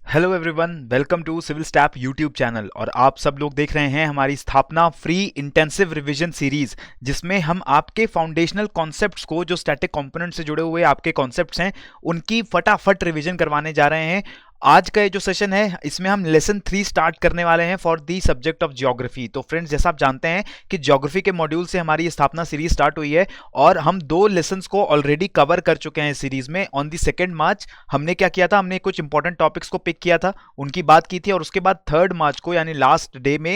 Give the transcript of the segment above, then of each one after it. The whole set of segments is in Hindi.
Hello everyone, welcome to Civils Tap YouTube channel. और आप सब लोग देख रहे हैं हमारी स्थापना फ्री इंटेंसिव रिवीजन सीरीज, जिसमें हम आपके फाउंडेशनल कॉन्सेप्ट्स को, जो स्टैटिक कंपोनेंट से जुड़े हुए आपके कॉन्सेप्ट्स हैं, उनकी फटाफट रिवीजन करवाने जा रहे हैं। आज का ये जो सेशन है, इसमें हम लेसन 3 स्टार्ट करने वाले हैं for the subject of geography. तो फ्रेंड्स, जैसा आप जानते हैं कि ज्योग्राफी के मॉड्यूल से हमारी ये स्थापना सीरीज स्टार्ट हुई है और हम 2 लेसन्स को ऑलरेडी कवर कर चुके हैं इस सीरीज में। ऑन दी 2 मार्च हमने क्या किया था, हमने कुछ इंपॉर्टेंट टॉपिक्स को पिक किया था, उनकी बात की थी। और उसके बाद 3 मार्च को, यानी लास्ट डे में,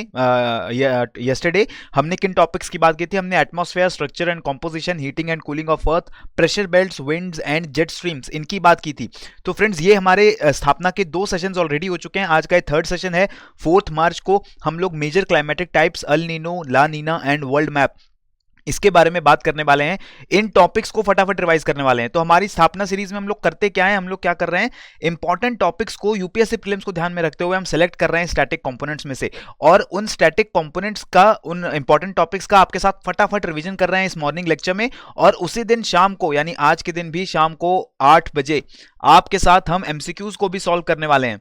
यस्टरडे, हमने किन टॉपिक्स की बात की थी? हमने atmosphere, structure and composition, heating and cooling of earth, pressure belts, winds and jet streams, इनकी बात की थी। तो फ्रेंड्स, ये हमारे स्थापना के 2 सेशंस ऑलरेडी हो चुके हैं। आज का ये 3rd सेशन है। 4 मार्च को हम लोग major climatic types, El Nino, La Nina and world map, इसके बारे में बात करने वाले हैं। इन टॉपिक्स को फटाफट रिवाइज करने वाले हैं। तो हमारी स्थापना सीरीज में हम लोग करते क्या है, हम लोग क्या कर रहे हैं, इंपॉर्टेंट टॉपिक्स को, यूपीएससी प्रीलिम्स को ध्यान में रखते हुए हम सेलेक्ट कर रहे हैं स्टैटिक कंपोनेंट्स में से, और उन स्टैटिक कंपोनेंट्स का, उन इंपॉर्टेंट टॉपिक्स का आपके साथ फटाफट रिवीजन कर रहे हैं इस मॉर्निंग लेक्चर में। और उसी दिन शाम को, यानी आज के दिन भी शाम को 8 बजे आपके साथ हम एमसीक्यूज को भी सॉल्व करने वाले हैं।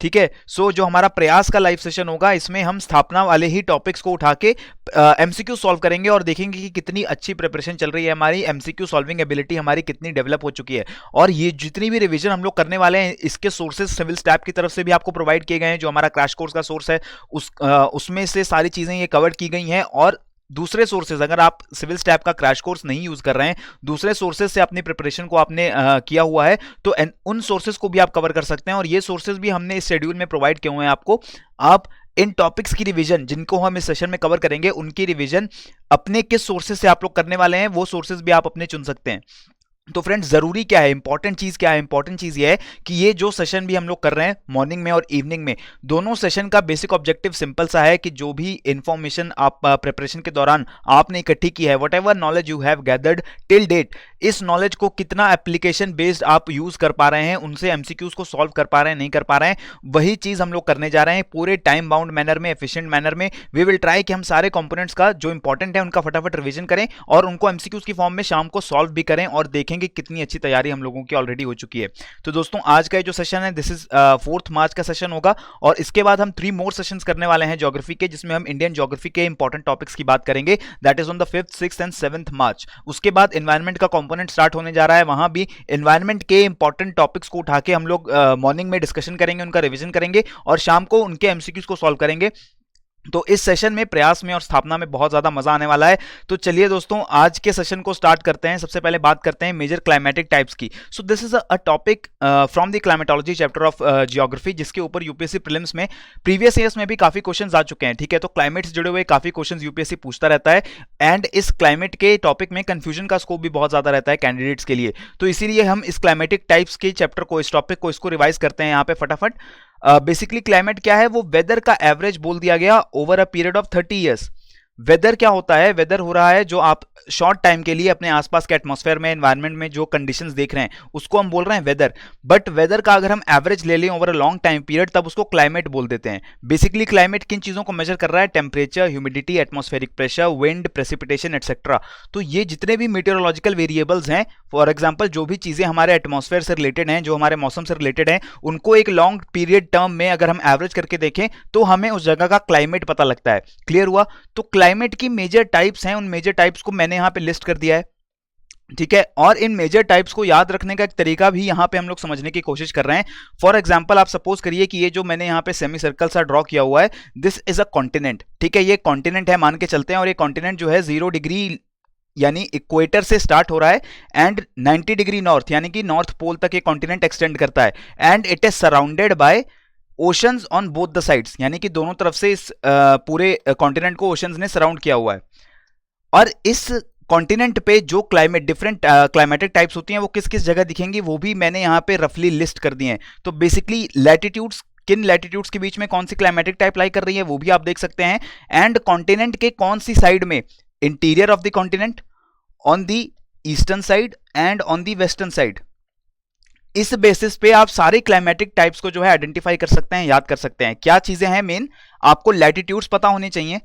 ठीक है। सो जो हमारा प्रयास का लाइव सेशन होगा, इसमें हम स्थापना वाले ही टॉपिक्स को उठा के एमसीक्यू सॉल्व करेंगे और देखेंगे कि कितनी अच्छी प्रिपरेशन चल रही है, हमारी एमसीक्यू सॉल्विंग एबिलिटी हमारी कितनी डेवलप हो चुकी है। और ये जितनी भी रिवीजन हम लोग करने वाले हैं, इसके सोर्सेज सिविल स्टैप की तरफ से भी आपको प्रोवाइड किए गए हैं। जो हमारा क्रैश कोर्स का सोर्स है, उसमें से सारी चीजें ये कवर की गई हैं। और दूसरे सोर्सेज, अगर आप सिविल स्टैप का क्रैश कोर्स नहीं यूज कर रहे हैं, दूसरे सोर्सेज से अपनी प्रिपरेशन को आपने किया हुआ है, तो उन सोर्सेज को भी आप कवर कर सकते हैं। और ये सोर्सेज भी हमने इस शेड्यूल में प्रोवाइड किए हुए हैं आपको। आप इन टॉपिक्स की रिवीजन, जिनको हम इस सेशन में कवर करेंगे, उनकी रिवीजन अपने किस सोर्सेज से आप लोग करने वाले हैं, वो सोर्सेज भी आप अपने चुन सकते हैं। तो फ्रेंड्स, जरूरी क्या है, इंपॉर्टेंट चीज क्या है? इंपॉर्टेंट चीज ये है कि ये जो सेशन भी हम लोग कर रहे हैं, मॉर्निंग में और इवनिंग में, दोनों सेशन का बेसिक ऑब्जेक्टिव सिंपल सा है कि जो भी इंफॉर्मेशन आप प्रिपरेशन के दौरान आपने इकट्ठी की है, whatever knowledge you have gathered till date, इस नॉलेज को कितना एप्लीकेशन बेस्ड आप यूज कर पा रहे हैं, उनसे एमसीक्यूज को सॉल्व कर पा रहे हैं, नहीं कर पा रहे हैं, वही चीज हम लोग करने जा रहे हैं पूरे टाइम बाउंड मैनर में, एफिशिएंट मैनर में। वी विल ट्राई कि हम सारे कंपोनेंट्स का जो इंपॉर्टेंट है उनका फटाफट रिवीजन करें और उनको एमसीक्यूज की फॉर्म में शाम को सॉल्व भी करें, और देखेंगे कितनी अच्छी तैयारी हम लोगों की ऑलरेडी हो चुकी है। तो दोस्तों, आज का जो सेशन है, दिस इज 4th मार्च का सेशन होगा। और इसके बाद हम 3 मोर सेशंस करने वाले हैं ज्योग्राफी के, जिसमें हम इंडियन ज्योग्राफी के इंपॉर्टेंट टॉपिक्स की बात करेंगे। That is on the 5th, 6th and 7th मार्च। उसके बाद एनवायरनमेंट का कंपोनेंट स्टार्ट होने जा रहा है, वहां भी एनवायरनमेंट के इंपॉर्टेंट टॉपिक्स को उठा के हम लोग मॉर्निंग में डिस्कशन करेंगे, उनका रिवीजन करेंगे और शाम को उनके एमसीक्यूज को सॉल्व करेंगे। तो इस सेशन में, प्रयास में और स्थापना में बहुत ज्यादा मजा आने वाला है। तो चलिए दोस्तों, आज के सेशन को स्टार्ट करते हैं। सबसे पहले बात करते हैं मेजर क्लाइमेटिक टाइप्स की। सो this is a topic from the climatology chapter of geography, जिसके ऊपर यूपीएससी प्रीलिम्स में प्रीवियस ईयर्स में भी काफी क्वेश्चंस आ चुके हैं। ठीक है, तो क्लाइमेट से जुड़े हुए काफी क्वेश्चंस यूपीएससी पूछता रहता है, एंड इस क्लाइमेट के टॉपिक में कंफ्यूजन का स्कोप भी बहुत ज्यादा रहता है कैंडिडेट्स के लिए। तो इसीलिए हम इस क्लाइमेटिक टाइप्स के चैप्टर को, इस टॉपिक को, इसको रिवाइज करते हैं यहाँ पे फटाफट। बेसिकली क्लाइमेट क्या है, वो वेदर का एवरेज बोल दिया गया over a period of 30 years. Weather क्या होता है? वेदर हो रहा है जो आप शॉर्ट टाइम के लिए अपने आसपास के एटमॉस्फेयर में, एनवायरनमेंट में जो कंडीशंस देख रहे हैं, उसको हम बोल रहे हैं वेदर। बट वेदर का अगर हम एवरेज ले लें over a long time period, तब उसको क्लाइमेट बोल देते हैं। बेसिकली क्लाइमेट किन चीजों को मेजर कर रहा है? Temperature, humidity, atmospheric pressure, wind, precipitation etcetera. तो ये जितने भी मीटेरोलॉजिकल वेरिएबल्स हैं, फॉर एग्जाम्पल जो भी चीजें हमारे एटमॉस्फेयर से रिलेटेड हैं, जो हमारे मौसम से रिलेटेड हैं, उनको एक लॉन्ग पीरियड टर्म में अगर हम एवरेज करके देखें, तो हमें उस जगह का क्लाइमेट पता लगता है। क्लियर हुआ? तो क्लाइमेट की मेजर टाइप्स हैं, उन मेजर टाइप्स को मैंने यहां पे लिस्ट कर दिया है। ठीक है, और इन मेजर टाइप्स को याद रखने का एक तरीका भी यहां पे हम लोग समझने की कोशिश कर रहे हैं। फॉर एग्जांपल, आप सपोज करिए कि ये जो मैंने यहां पे सेमी सर्कल सा ड्रॉ किया हुआ है, दिस इज अ कॉन्टिनेंट। ठीक है, ये कॉन्टिनेंट है मान के चलते हैं, और ये कॉन्टिनेंट जो है 0 डिग्री यानी इक्वेटर से स्टार्ट हो रहा है, एंड 90 डिग्री नॉर्थ यानी कि नॉर्थ पोल तक ये कॉन्टिनेंट एक्सटेंड करता है, and it is surrounded by oceans on both the sides, यानी कि दोनों तरफ से इस पूरे कॉन्टिनेंट को ओशंस ने सराउंड किया हुआ है। और इस कॉन्टिनेंट पे जो क्लाइमेट, डिफरेंट क्लाइमेटिक टाइप्स होती हैं, वो किस किस जगह दिखेंगी, वो भी मैंने यहाँ पे रफली लिस्ट कर दी हैं। तो बेसिकली लैटिट्यूड्स, किन लैटिट्यूड्स के बीच में कौन सी क्लाइमेटिक टाइप लाई कर रही है, वो भी आप देख सकते हैं। एंड कॉन्टिनेंट के कौन सी साइड में, interior of the continent, on the eastern side and on the western side, इस बेसिस पे आप सारे क्लाइमेटिक टाइप्स को जो है आइडेंटिफाई कर सकते हैं, याद कर सकते हैं। क्या चीजें हैं मेन, आपको लैटिट्यूड्स पता होनी चाहिए,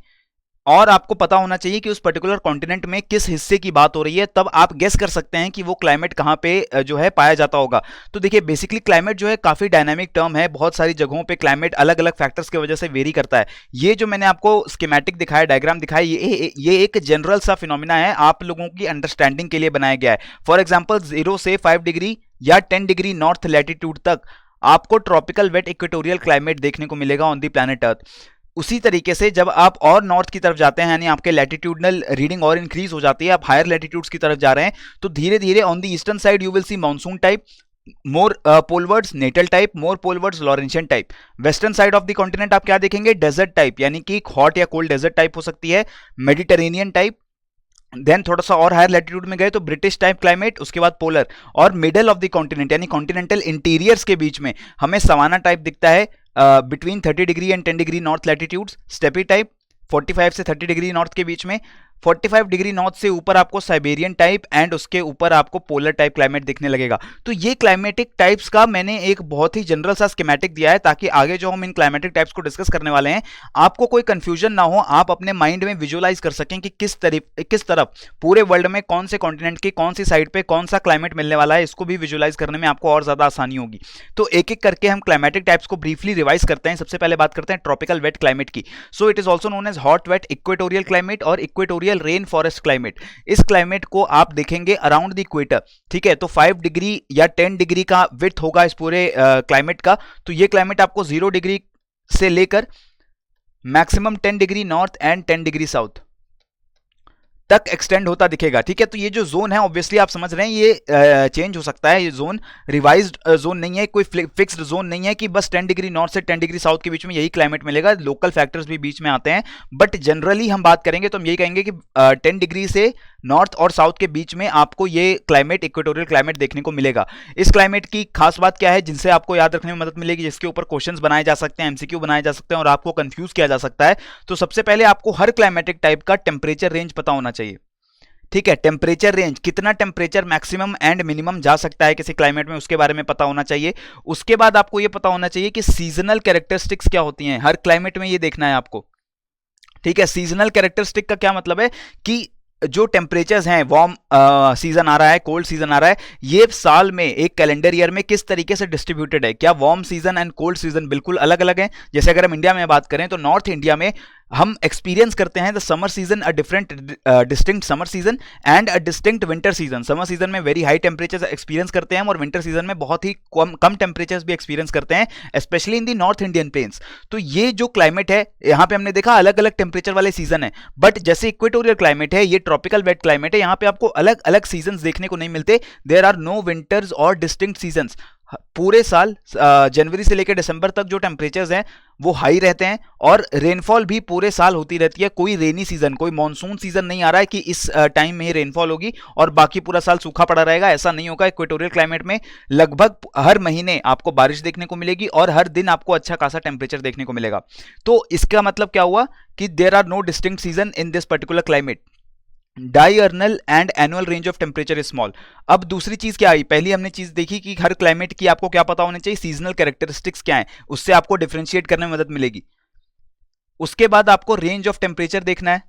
और आपको पता होना चाहिए कि उस पर्टिकुलर कॉन्टिनेंट में किस हिस्से की बात हो रही है, तब आप गेस कर सकते हैं कि वो क्लाइमेट कहाँ पे जो है पाया जाता होगा। तो देखिए बेसिकली क्लाइमेट जो है काफी डायनामिक टर्म है, बहुत सारी जगहों पे क्लाइमेट अलग अलग फैक्टर्स की वजह से वेरी करता है। ये जो मैंने आपको स्कीमेटिक दिखाया, डायग्राम दिखाया, ये एक जनरल सा फिनोमिना है, आप लोगों की अंडरस्टैंडिंग के लिए बनाया गया है। फॉर एग्जाम्पल 0 से 5 डिग्री या 10 डिग्री नॉर्थ लैटिट्यूड तक आपको ट्रॉपिकल वेट इक्वेटोरियल क्लाइमेट देखने को मिलेगा ऑन द प्लैनेट अर्थ। उसी तरीके से जब आप और नॉर्थ की तरफ जाते हैं, यानी आपके लैटिट्यूडनल रीडिंग और इंक्रीज हो जाती है, आप हायर लैटिट्यूड्स की तरफ जा रहे हैं, तो धीरे धीरे on the eastern side you will see monsoon type, more polewards Natal type, more polewards Laurentian type. Western side of the continent आप क्या देखेंगे, डेजर्ट टाइप, यानी कि हॉट या कोल्ड डेजर्ट टाइप हो सकती है, मेडिटेरेनियन टाइप। देन थोड़ा सा और हायर लैटिट्यूड में गए तो ब्रिटिश टाइप क्लाइमेट, उसके बाद पोलर, और मिडल ऑफ द कॉन्टिनेंट यानी कॉन्टिनेंटल इंटीरियर्स के बीच में हमें सवाना टाइप दिखता है between 30 degree and 10 degree north latitudes, steppe type 45 से 30 डिग्री नॉर्थ के बीच में, 45 डिग्री नॉर्थ से ऊपर आपको साइबेरियन टाइप, एंड उसके ऊपर आपको पोलर टाइप क्लाइमेट दिखने लगेगा। तो ये क्लाइमेटिक टाइप्स का मैंने एक बहुत ही जनरल सा स्कीमेटिक दिया है, ताकि आगे जो हम इन क्लाइमेटिक टाइप्स को डिस्कस करने वाले हैं आपको कोई कंफ्यूजन ना हो, आप अपने माइंड में विजुअलाइज कर सकें कि किस तरफ पूरे वर्ल्ड में कौन से कॉन्टिनेंट की कौन सी साइड पे कौन सा क्लाइमेट मिलने वाला है, इसको भी विजुअलाइज करने में आपको और ज्यादा आसानी होगी। तो एक एक करके हम क्लाइमेटिक टाइप्स को ब्रीफली रिवाइज करते हैं। सबसे पहले बात करते हैं ट्रॉपिकल वेट क्लाइमेट की। So it is also known as hot wet equatorial climate और इक्वेटोरियल रेन फॉरेस्ट क्लाइमेट। इस क्लाइमेट को आप देखेंगे अराउंड द इक्वेटर, ठीक है। तो 5 डिग्री या 10 डिग्री का विड्थ होगा इस पूरे क्लाइमेट का। तो ये क्लाइमेट आपको 0 डिग्री से लेकर maximum 10 degree north and 10 degree south तक एक्सटेंड होता दिखेगा, ठीक है। तो ये जो जोन है ऑब्वियसली आप समझ रहे हैं ये चेंज हो सकता है, ये जोन रिवाइज्ड जोन नहीं है, कोई फिक्स्ड जोन नहीं है कि बस 10 डिग्री नॉर्थ से 10 डिग्री साउथ के बीच में यही क्लाइमेट मिलेगा, लोकल फैक्टर्स भी बीच में आते हैं। बट जनरली हम बात करेंगे तो हम यही कहेंगे कि 10 डिग्री से नॉर्थ और साउथ के बीच में आपको ये क्लाइमेट इक्वेटोरियल क्लाइमेट देखने को मिलेगा। इस क्लाइमेट की खास बात क्या है जिनसे आपको याद रखने में मदद मिलेगी, जिसके ऊपर क्वेश्चंस बनाए जा सकते हैं, एमसीक्यू बनाए जा सकते हैं और आपको कंफ्यूज किया जा सकता है। तो सबसे पहले आपको हर क्लाइमेटिक टाइप का टेम्परेचर रेंज पता होना चाहिए, ठीक है। टेम्परेचर रेंज, कितना टेम्परेचर मैक्सिमम एंड मिनिमम जा सकता है किसी क्लाइमेट में, उसके बारे में पता होना चाहिए। उसके बाद आपको यह पता होना चाहिए कि सीजनल कैरेक्टरिस्टिक्स क्या होती हैं हर क्लाइमेट में, ये देखना है आपको, ठीक है। सीजनल कैरेक्टरिस्टिक का क्या मतलब है कि जो टेम्परेचर्स हैं, वार्म सीजन आ रहा है, कोल्ड सीजन आ रहा है, ये साल में एक कैलेंडर ईयर में किस तरीके से डिस्ट्रीब्यूटेड है। क्या warm season and cold season बिल्कुल अलग अलग है। जैसे अगर हम इंडिया में बात करें तो नॉर्थ इंडिया में हम एक्सपीरियंस करते हैं the summer season, a different distinct summer season and a distinct winter season. Summer season में वेरी हाई टेम्परेचर्स एक्सपीरियंस करते हैं और विंटर सीजन में बहुत ही कम टेम्परेचर्स भी एक्सपीरियंस करते हैं, specially in the north Indian plains. तो ये जो क्लाइमेट है यहाँ पे हमने देखा अलग अलग टेम्परेचर वाले सीजन है, बट जैसे इक्वेटोरियल क्लाइमेट है, ये ट्रॉपिकल वेट क्लाइमेट है, यहाँ पे आपको अलग अलग सीजन देखने को नहीं मिलते। देयर आर नो विंटर्स और डिस्टिंक्ट सीजन्स। पूरे साल जनवरी से लेकर दिसंबर तक जो टेम्परेचर्स हैं वो हाई रहते हैं और रेनफॉल भी पूरे साल होती रहती है। कोई रेनी सीजन, कोई मॉनसून सीजन नहीं आ रहा है कि इस टाइम में ही रेनफॉल होगी और बाकी पूरा साल सूखा पड़ा रहेगा, ऐसा नहीं होगा। इक्वेटोरियल क्लाइमेट में लगभग हर महीने आपको बारिश देखने को मिलेगी और हर दिन आपको अच्छा खासा टेम्परेचर देखने को मिलेगा। तो इसका मतलब क्या हुआ कि there are no distinct season in this particular climate. Diurnal and annual range of temperature is small. अब दूसरी चीज क्या आई, पहली हमने चीज देखी कि हर क्लाइमेट की आपको क्या पता होना चाहिए, सीजनल कैरेक्टरिस्टिक्स क्या है, उससे आपको डिफरेंशिएट करने में मदद मिलेगी। उसके बाद आपको रेंज ऑफ टेम्परेचर देखना है,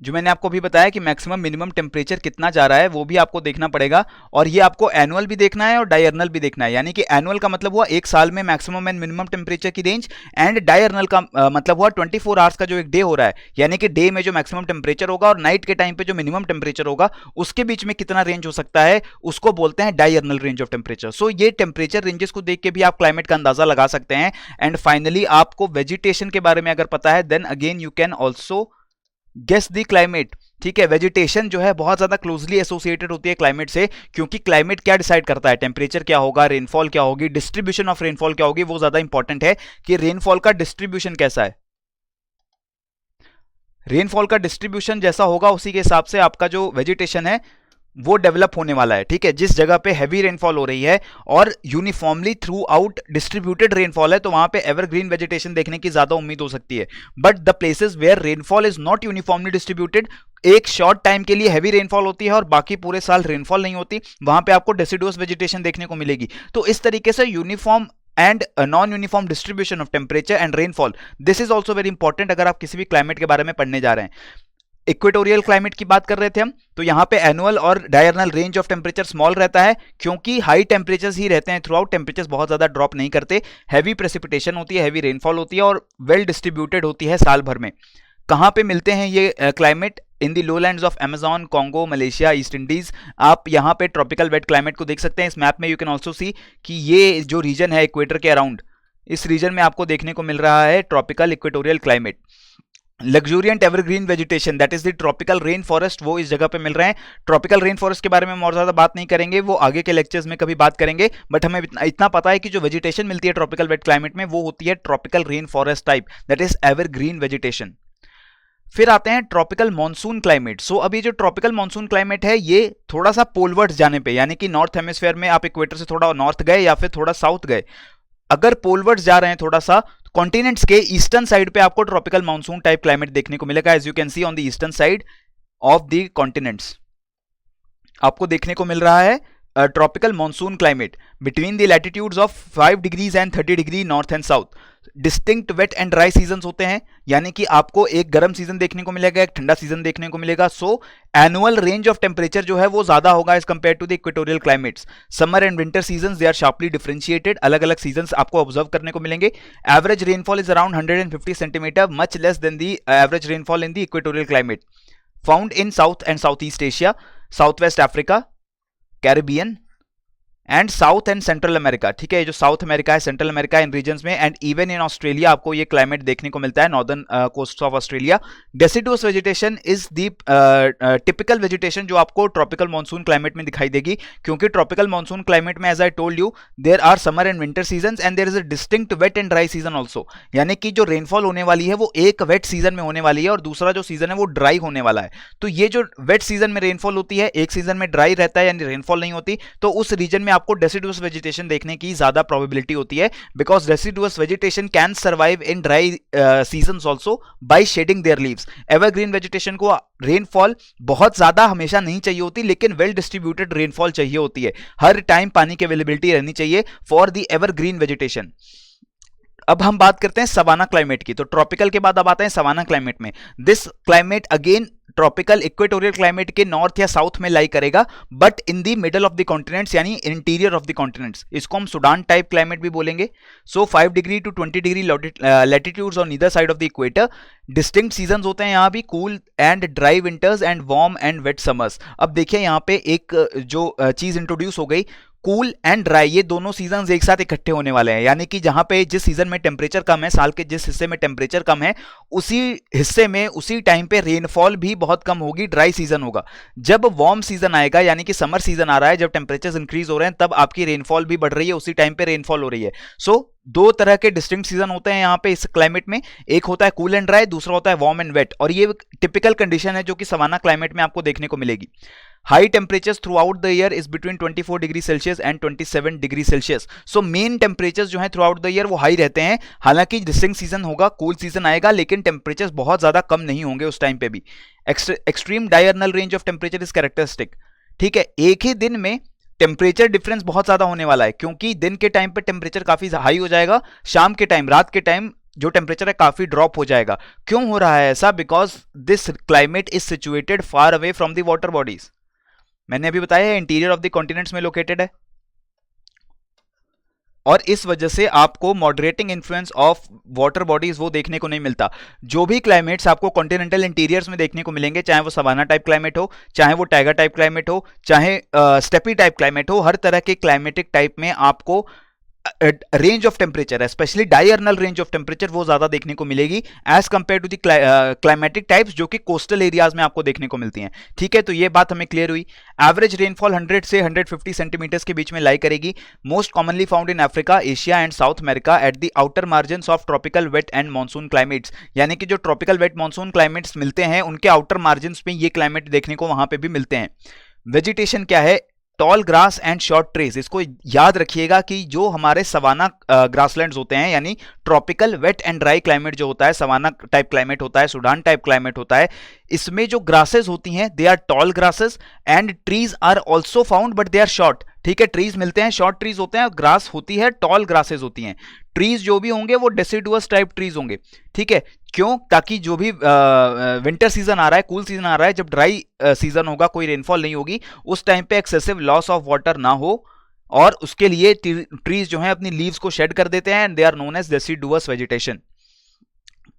जो मैंने आपको भी बताया कि मैक्सिमम मिनिमम टेम्परेचर कितना जा रहा है वो भी आपको देखना पड़ेगा। और ये आपको एनुअल भी देखना है और डायर्नल भी देखना है। यानी कि एनुअल का मतलब हुआ एक साल में मैक्सिमम एंड मिनिमम टेम्परेचर की रेंज, एंड डायर्नल का मतलब हुआ 24 आवर्स का जो एक डे हो रहा है, यानी कि डे में जो मैक्सिमम टेम्परेचर होगा और नाइट के टाइम पे जो मिनिमम टेम्परेचर होगा उसके बीच में कितना रेंज हो सकता है, उसको बोलते हैं डायर्नल रेंज ऑफ टेम्परेचर। सो ये टेम्परेचर रेंजेस को देख के भी आप क्लाइमेट का अंदाजा लगा सकते हैं। एंड फाइनली आपको वेजिटेशन के बारे में अगर पता है then again you can also guess the climate, ठीक है। वेजिटेशन जो है बहुत ज्यादा क्लोजली एसोसिएटेड होती है क्लाइमेट से, क्योंकि क्लाइमेट क्या डिसाइड करता है, टेम्परेचर क्या होगा, रेनफॉल क्या होगी, डिस्ट्रीब्यूशन ऑफ रेनफॉल क्या होगी, वो ज्यादा इंपॉर्टेंट है कि रेनफॉल का डिस्ट्रीब्यूशन कैसा है। रेनफॉल का डिस्ट्रीब्यूशन जैसा होगा उसी के हिसाब से आपका जो वेजिटेशन है वो डेवलप होने वाला है, ठीक है। जिस जगह पे हैवी रेनफॉल हो रही है और uniformly through out distributed rainfall है तो वहां पे एवरग्रीन वेजिटेशन देखने की ज्यादा उम्मीद हो सकती है। But the places where rainfall is not uniformly distributed, एक शॉर्ट टाइम के लिए हैवी रेनफॉल होती है और बाकी पूरे साल रेनफॉल नहीं होती, वहां पे आपको डेसिडुअस वेजिटेशन देखने को मिलेगी। तो इस तरीके से uniform and non uniform distribution of temperature and rainfall, this is also very important अगर आप किसी भी क्लाइमेट के बारे में पढ़ने जा रहे हैं। इक्वेटोरियल क्लाइमेट की बात कर रहे थे हम, तो यहां पे एनुअल और diurnal range of temperature small रहता है, क्योंकि हाई टेम्परेचर्स ही रहते हैं थ्रू आउट, टेम्परेचर्स बहुत ज्यादा ड्रॉप नहीं करते, हैवी प्रेसिपिटेशन होती है, हैवी रेनफॉल होती है और वेल डिस्ट्रीब्यूटेड होती है साल भर में। कहां पे मिलते हैं ये climate? In the lowlands of Amazon, Congo, Malaysia, East Indies. आप यहाँ पे ट्रॉपिकल वेट क्लाइमेट को देख सकते हैं इस मैप में। यू कैन ऑल्सो सी कि ये जो रीजन है इक्वेटर के अराउंड, इस रीजन में आपको देखने को मिल रहा है tropical equatorial climate. Luxuriant evergreen vegetation, that is the tropical rain forest, वो इस जगह पे मिल रहे हैं। ट्रॉपिकल रेन फॉरेस्ट के बारे में हम और ज्यादा बात नहीं करेंगे, वो आगे के लेक्चर्स में कभी बात करेंगे, बट हमें इतना पता है कि जो वेजिटेशन मिलती है ट्रॉपिकल वेट क्लाइमेट में वो होती है tropical rain forest type, that is evergreen vegetation. फिर आते हैं ट्रॉपिकल मॉनसून क्लाइमेट। सो अभी जो ट्रॉपिकल मॉनसून क्लाइमेट है ये थोड़ा सा पोलवर्ड्स जाने पे, यानी कि नॉर्थ हेमिस्फीयर में आप इक्वेटर से थोड़ा नॉर्थ गए या फिर थोड़ा साउथ गए, अगर पोलवर्ड्स जा रहे हैं थोड़ा सा, कॉन्टिनेंट्स के ईस्टर्न साइड पे आपको ट्रॉपिकल मानसून टाइप क्लाइमेट देखने को मिलेगा। As you can see on the eastern side of the continents आपको देखने को मिल रहा है tropical monsoon climate between the latitudes of 5 degrees and 30 degree north and south. Distinct wet and dry season होते हैं, यानी कि आपको एक गर्म सीजन देखने को मिलेगा, एक ठंडा सीजन देखने को मिलेगा। So annual range of temperature जो है वो ज्यादा होगा as compare to the equatorial climates. Summer and winter season they are sharply differentiated, अलग अलग सीजन आपको ऑब्जर्व करने को मिलेंगे। Average rainfall is around 150 centimeter, much less than the average rainfall in the equatorial climate found in South and South East Asia, South West Africa, Caribbean and South and Central America. ठीक है, ये जो साउथ अमेरिका है, सेंट्रल अमेरिका इन रीजन्स में, एंड इवन इन ऑस्ट्रेलिया आपको ये क्लाइमेट देखने को मिलता है, northern coast of Australia. Deciduous vegetation is the typical vegetation जो आपको ट्रॉपिकल मॉनसून क्लाइमेट में दिखाई देगी, क्योंकि ट्रॉपिकल मॉनसून क्लाइमेट में as I told you there are summer and winter season and there is a distinct wet and dry season also, यानी कि जो रेनफॉल होने वाली है वो एक वेट सीजन में होने वाली है और दूसरा जो सीजन है वो ड्राई होने वाला है। तो ये जो वेट सीजन में रेनफॉल होती है, एक सीजन में ड्राई रहता है यानी रेनफॉल नहीं होती, तो उस रीजन में आपको डेसिडुअस वेजिटेशन देखने की ज्यादा प्रोबेबिलिटी होती है, because deciduous vegetation can survive in dry seasons also by shedding their leaves. Evergreen vegetation को रेनफॉल बहुत ज्यादा हमेशा नहीं चाहिए होती, लेकिन वेल डिस्ट्रीब्यूटेड रेनफॉल चाहिए होती है, हर टाइम पानी की अवेलेबिलिटी रहनी चाहिए फॉर द एवरग्रीन वेजिटेशन। अब हम बात करते हैं सवाना क्लाइमेट की। तो ट्रॉपिकल के बाद अब आते हैं सवाना क्लाइमेट में। This climate again tropical equatorial climate के नॉर्थ या साउथ में लाई करेगा, but in the middle of the continents यानी इंटीरियर ऑफ द कॉन्टिनेंट्स। इसको हम सुडान टाइप क्लाइमेट भी बोलेंगे। So 5 degree to 20 degree latitudes on either side of the equator. Distinct seasons होते हैं यहाँ भी, cool and dry winters and warm and wet summers. अब देखिए यहाँ पे एक जो चीज इंट्रोड्यूस हो गई, कूल एंड ड्राई, ये दोनों सीजन एक साथ इकट्ठे होने वाले हैं, यानी कि जहां पे जिस सीजन में टेम्परेचर कम है, साल के जिस हिस्से में टेम्परेचर कम है, उसी हिस्से में उसी टाइम पे रेनफॉल भी बहुत कम होगी, ड्राई सीजन होगा। जब वार्म सीजन आएगा यानी कि समर सीजन आ रहा है, जब टेम्परेचर इंक्रीज हो रहे हैं, तब आपकी रेनफॉल भी बढ़ रही है, उसी टाइम पे रेनफॉल हो रही है। सो दो तरह के डिस्टिंक्ट सीजन होते हैं यहाँ पे इस क्लाइमेट में, एक होता है कूल एंड ड्राई, दूसरा होता है वार्म एंड वेट, और ये टिपिकल कंडीशन है जो कि सवाना क्लाइमेट में आपको देखने को मिलेगी। High temperatures through out the year is between 24 degree Celsius and 27 degree Celsius. So main temperatures जो है थ्रू आउट द ईयर वो हाई रहते हैं, हालांकि डिस्टिंक्ट सीजन होगा, कूल सीजन आएगा, लेकिन टेम्परेचर्स बहुत ज्यादा कम नहीं होंगे उस टाइम पे भी। Extreme diurnal range of temperature is characteristic. ठीक है, एक ही दिन में टेम्परेचर डिफरेंस बहुत ज्यादा होने वाला है, क्योंकि दिन के टाइम पे टेम्परेचर काफी हाई हो जाएगा, शाम के टाइम, रात के टाइम जो टेम्परेचर है काफी ड्रॉप हो जाएगा। क्यों हो रहा है ऐसा? Because this climate is situated far away from the water bodies. मैंने अभी बताया है इंटीरियर ऑफ द कॉन्टिनेंट्स में लोकेटेड है, और इस वजह से आपको moderating influence of water bodies वो देखने को नहीं मिलता। जो भी क्लाइमेट्स आपको कॉन्टिनेंटल इंटीरियर्स में देखने को मिलेंगे, चाहे वो सवाना टाइप क्लाइमेट हो, चाहे वो टाइगर टाइप क्लाइमेट हो, चाहे स्टेपी टाइप क्लाइमेट हो, हर तरह के क्लाइमेटिक टाइप में आपको range of temperature, especially diurnal range of temperature, वो ज्यादा देखने को मिलेगी as compare to the climatic types जो कि कोस्टल एरियाज में आपको देखने को मिलती हैं। ठीक है, तो ये बात हमें क्लियर हुई। एवरेज रेनफॉल 100 से 150 सेंटीमीटर्स के बीच में लाई करेगी। Most commonly found in Africa, Asia and south America at the outer margin of tropical wet and monsoon climates, यानी कि जो ट्रॉपिकल वेट मानसून क्लाइमेट्स मिलते हैं उनके आउटर मार्जिन में ये क्लाइमेट देखने को वहां पे भी मिलते हैं। वेजिटेशन क्या है? Tall grass and short trees. इसको याद रखिएगा कि जो हमारे सवाना ग्रासलैंड्स होते हैं, यानी tropical wet and dry climate जो होता है, सवाना टाइप क्लाइमेट होता है, सुडान टाइप क्लाइमेट होता है, इसमें जो ग्रासेस होती हैं they are tall grasses and trees are also found but they are short. ठीक है, ट्रीज मिलते हैं, शॉर्ट ट्रीज होते हैं, ग्रास होती है, टॉल ग्रासेस होती हैं। ट्रीज जो भी होंगे वो डेसिडुअस टाइप ट्रीज होंगे, ठीक है। क्यों? ताकि जो भी विंटर सीजन आ रहा है, कूल सीजन आ रहा है, जब ड्राई सीजन होगा, कोई रेनफॉल नहीं होगी, उस टाइम पे एक्सेसिव लॉस ऑफ वाटर ना हो, और उसके लिए ट्रीज जो है अपनी लीव्स को शेड कर देते हैं, and they are known as deciduous vegetation.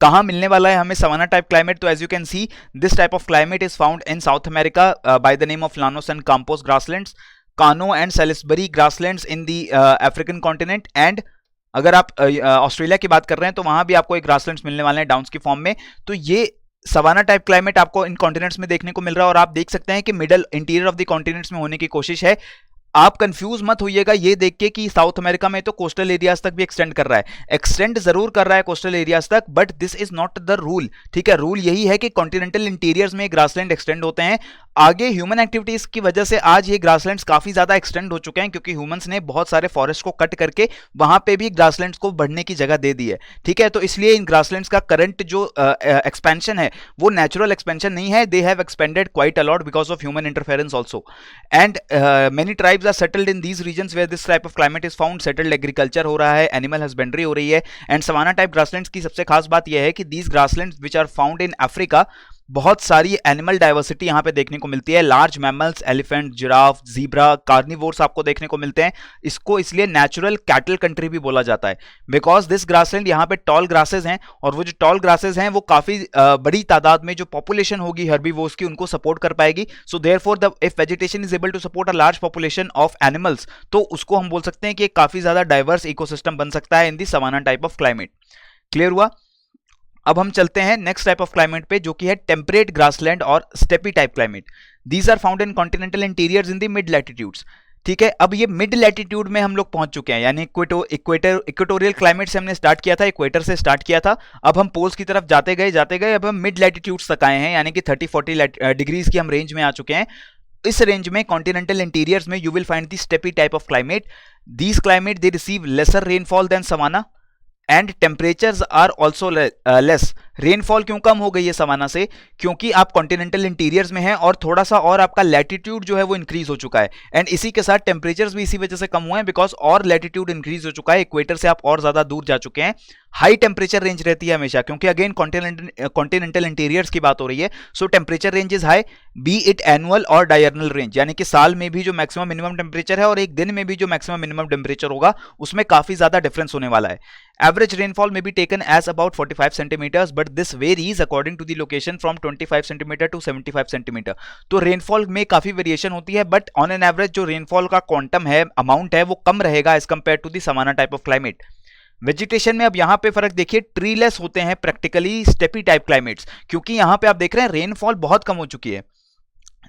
कहां मिलने वाला है हमें सवाना टाइप क्लाइमेट? तो as you can see, this type of climate is found in South America by the name of Llanos and Campos grasslands, Kano and Salisbury grasslands in the African continent, and अगर आप ऑस्ट्रेलिया की बात कर रहे हैं तो वहां भी आपको एक ग्रासलैंड्स मिलने वाले हैं डाउन्स की फॉर्म में। तो ये सवाना टाइप क्लाइमेट आपको इन कॉन्टिनेंट्स में देखने को मिल रहा है, और आप देख सकते हैं कि middle interior of the continents में होने की कोशिश है। आप कंफ्यूज मत होइएगा ये देख के कि साउथ अमेरिका में तो कोस्टल एरियाज तक भी एक्सटेंड कर रहा है, एक्सटेंड जरूर कर रहा है कोस्टल एरियाज तक, but this is not the rule, ठीक है। रूल यही है कि कॉन्टिनेंटल इंटीरियर्स में ग्रासलैंड एक्सटेंड होते हैं। आगे ह्यूमन एक्टिविटीज की वजह से आज ये ग्रासलैंड्स काफी ज्यादा एक्सटेंड हो चुके हैं, क्योंकि ह्यूमंस ने बहुत सारे फॉरेस्ट को कट करके वहां पे भी ग्रासलैंड्स को बढ़ने की जगह दे दी है, ठीक है। तो इसलिए इन ग्रासलैंड्स का करंट जो एक्सपेंशन है वो नेचुरल एक्सपेंशन नहीं है, they have expanded quite a lot because of human interference also, and many tribes are settled in these regions where this type of climate is found. Settled agriculture हो रहा है, एनिमल हस्बेंड्री हो रही है, एंड सवाना टाइप ग्रासलैंड्स की सबसे खास बात यह है कि these grasslands which are found in Africa, बहुत सारी एनिमल डाइवर्सिटी यहां पे देखने को मिलती है। Large mammals, elephant, giraffe, zebra, carnivores आपको देखने को मिलते हैं। इसको इसलिए नेचुरल कैटल कंट्री भी बोला जाता है, बिकॉज दिस ग्रासलैंड यहाँ पे टॉल ग्रासेस हैं, और वो जो टॉल ग्रासेस हैं वो काफी बड़ी तादाद में जो पॉपुलेशन होगी हर्बीवोर्स की उनको सपोर्ट कर पाएगी। So therefore the if vegetation is able to support a large population of animals, तो उसको हम बोल सकते हैं कि काफी ज्यादा डाइवर्स इकोसिस्टम बन सकता है in the savanna type of climate. Clear हुआ? अब हम चलते हैं नेक्स्ट टाइप ऑफ क्लाइमेट पे, जो कि है टेम्परेट ग्रासलैंड और steppe type climate. These are found in continental interiors in the mid latitudes, ठीक है। अब ये मिड लैटिट्यूड में हम लोग पहुंच चुके हैं, यानी इक्वेटोरियल क्लाइमेट से हमने स्टार्ट किया था, इक्वेटर से स्टार्ट किया था, अब हम पोल्स की तरफ जाते गए, अब हम मिड लैटिट्यूड्स तक आए हैं, यानी कि 30-40 डिग्रीज की हम रेंज में आ चुके हैं। इस रेंज में कॉन्टिनेंटल इंटीरियर्स में you will find the steppe type of climate. These climate they receive lesser rainfall than savanna, and temperatures are also less. Rainfall क्यों कम हो गई है सवाना से? क्योंकि आप कॉन्टिनेंटल इंटीरियर्स में हैं, और थोड़ा सा और आपका लैटिट्यूड जो है वो इंक्रीज हो चुका है, एंड इसी के साथ टेम्परेचर्स भी इसी वजह से कम हुए हैं, बिकॉज और लैटिट्यूड इंक्रीज हो चुका है, इक्वेटर से आप और ज्यादा दूर जा चुके हैं। हाई टेम्परेचर रेंज रहती है हमेशा, क्योंकि अगेन कॉन्टिनेंटल इंटीरियर्स की बात हो रही है, so temperature range is high, B it annual और डायरनल रेंज, यानी कि साल में भी जो मैक्सिमम मिनिमम टेम्परेचर है और एक दिन में भी जो मैक्सिमम मिनिमम टेम्परेचर होगा उसमें काफी ज्यादा डिफरेंस होने वाला है। Average rainfall may be taken as about 45 centimeters, but this varies according to the location from 25 centimeter to 75 centimeter. तो रेनफॉल में काफी वेरिएशन होती है, बट ऑन एन एवरेज जो रेनफॉल का क्वांटम है, अमाउंट है, वो कम रहेगा as compare to the savanna type of climate. Vegetation में अब यहां पे फर्क देखिए, ट्रीलेस होते हैं प्रैक्टिकली स्टेपी टाइप क्लाइमेट्स, क्योंकि यहां पे आप देख रहे हैं रेनफॉल बहुत कम हो चुकी है।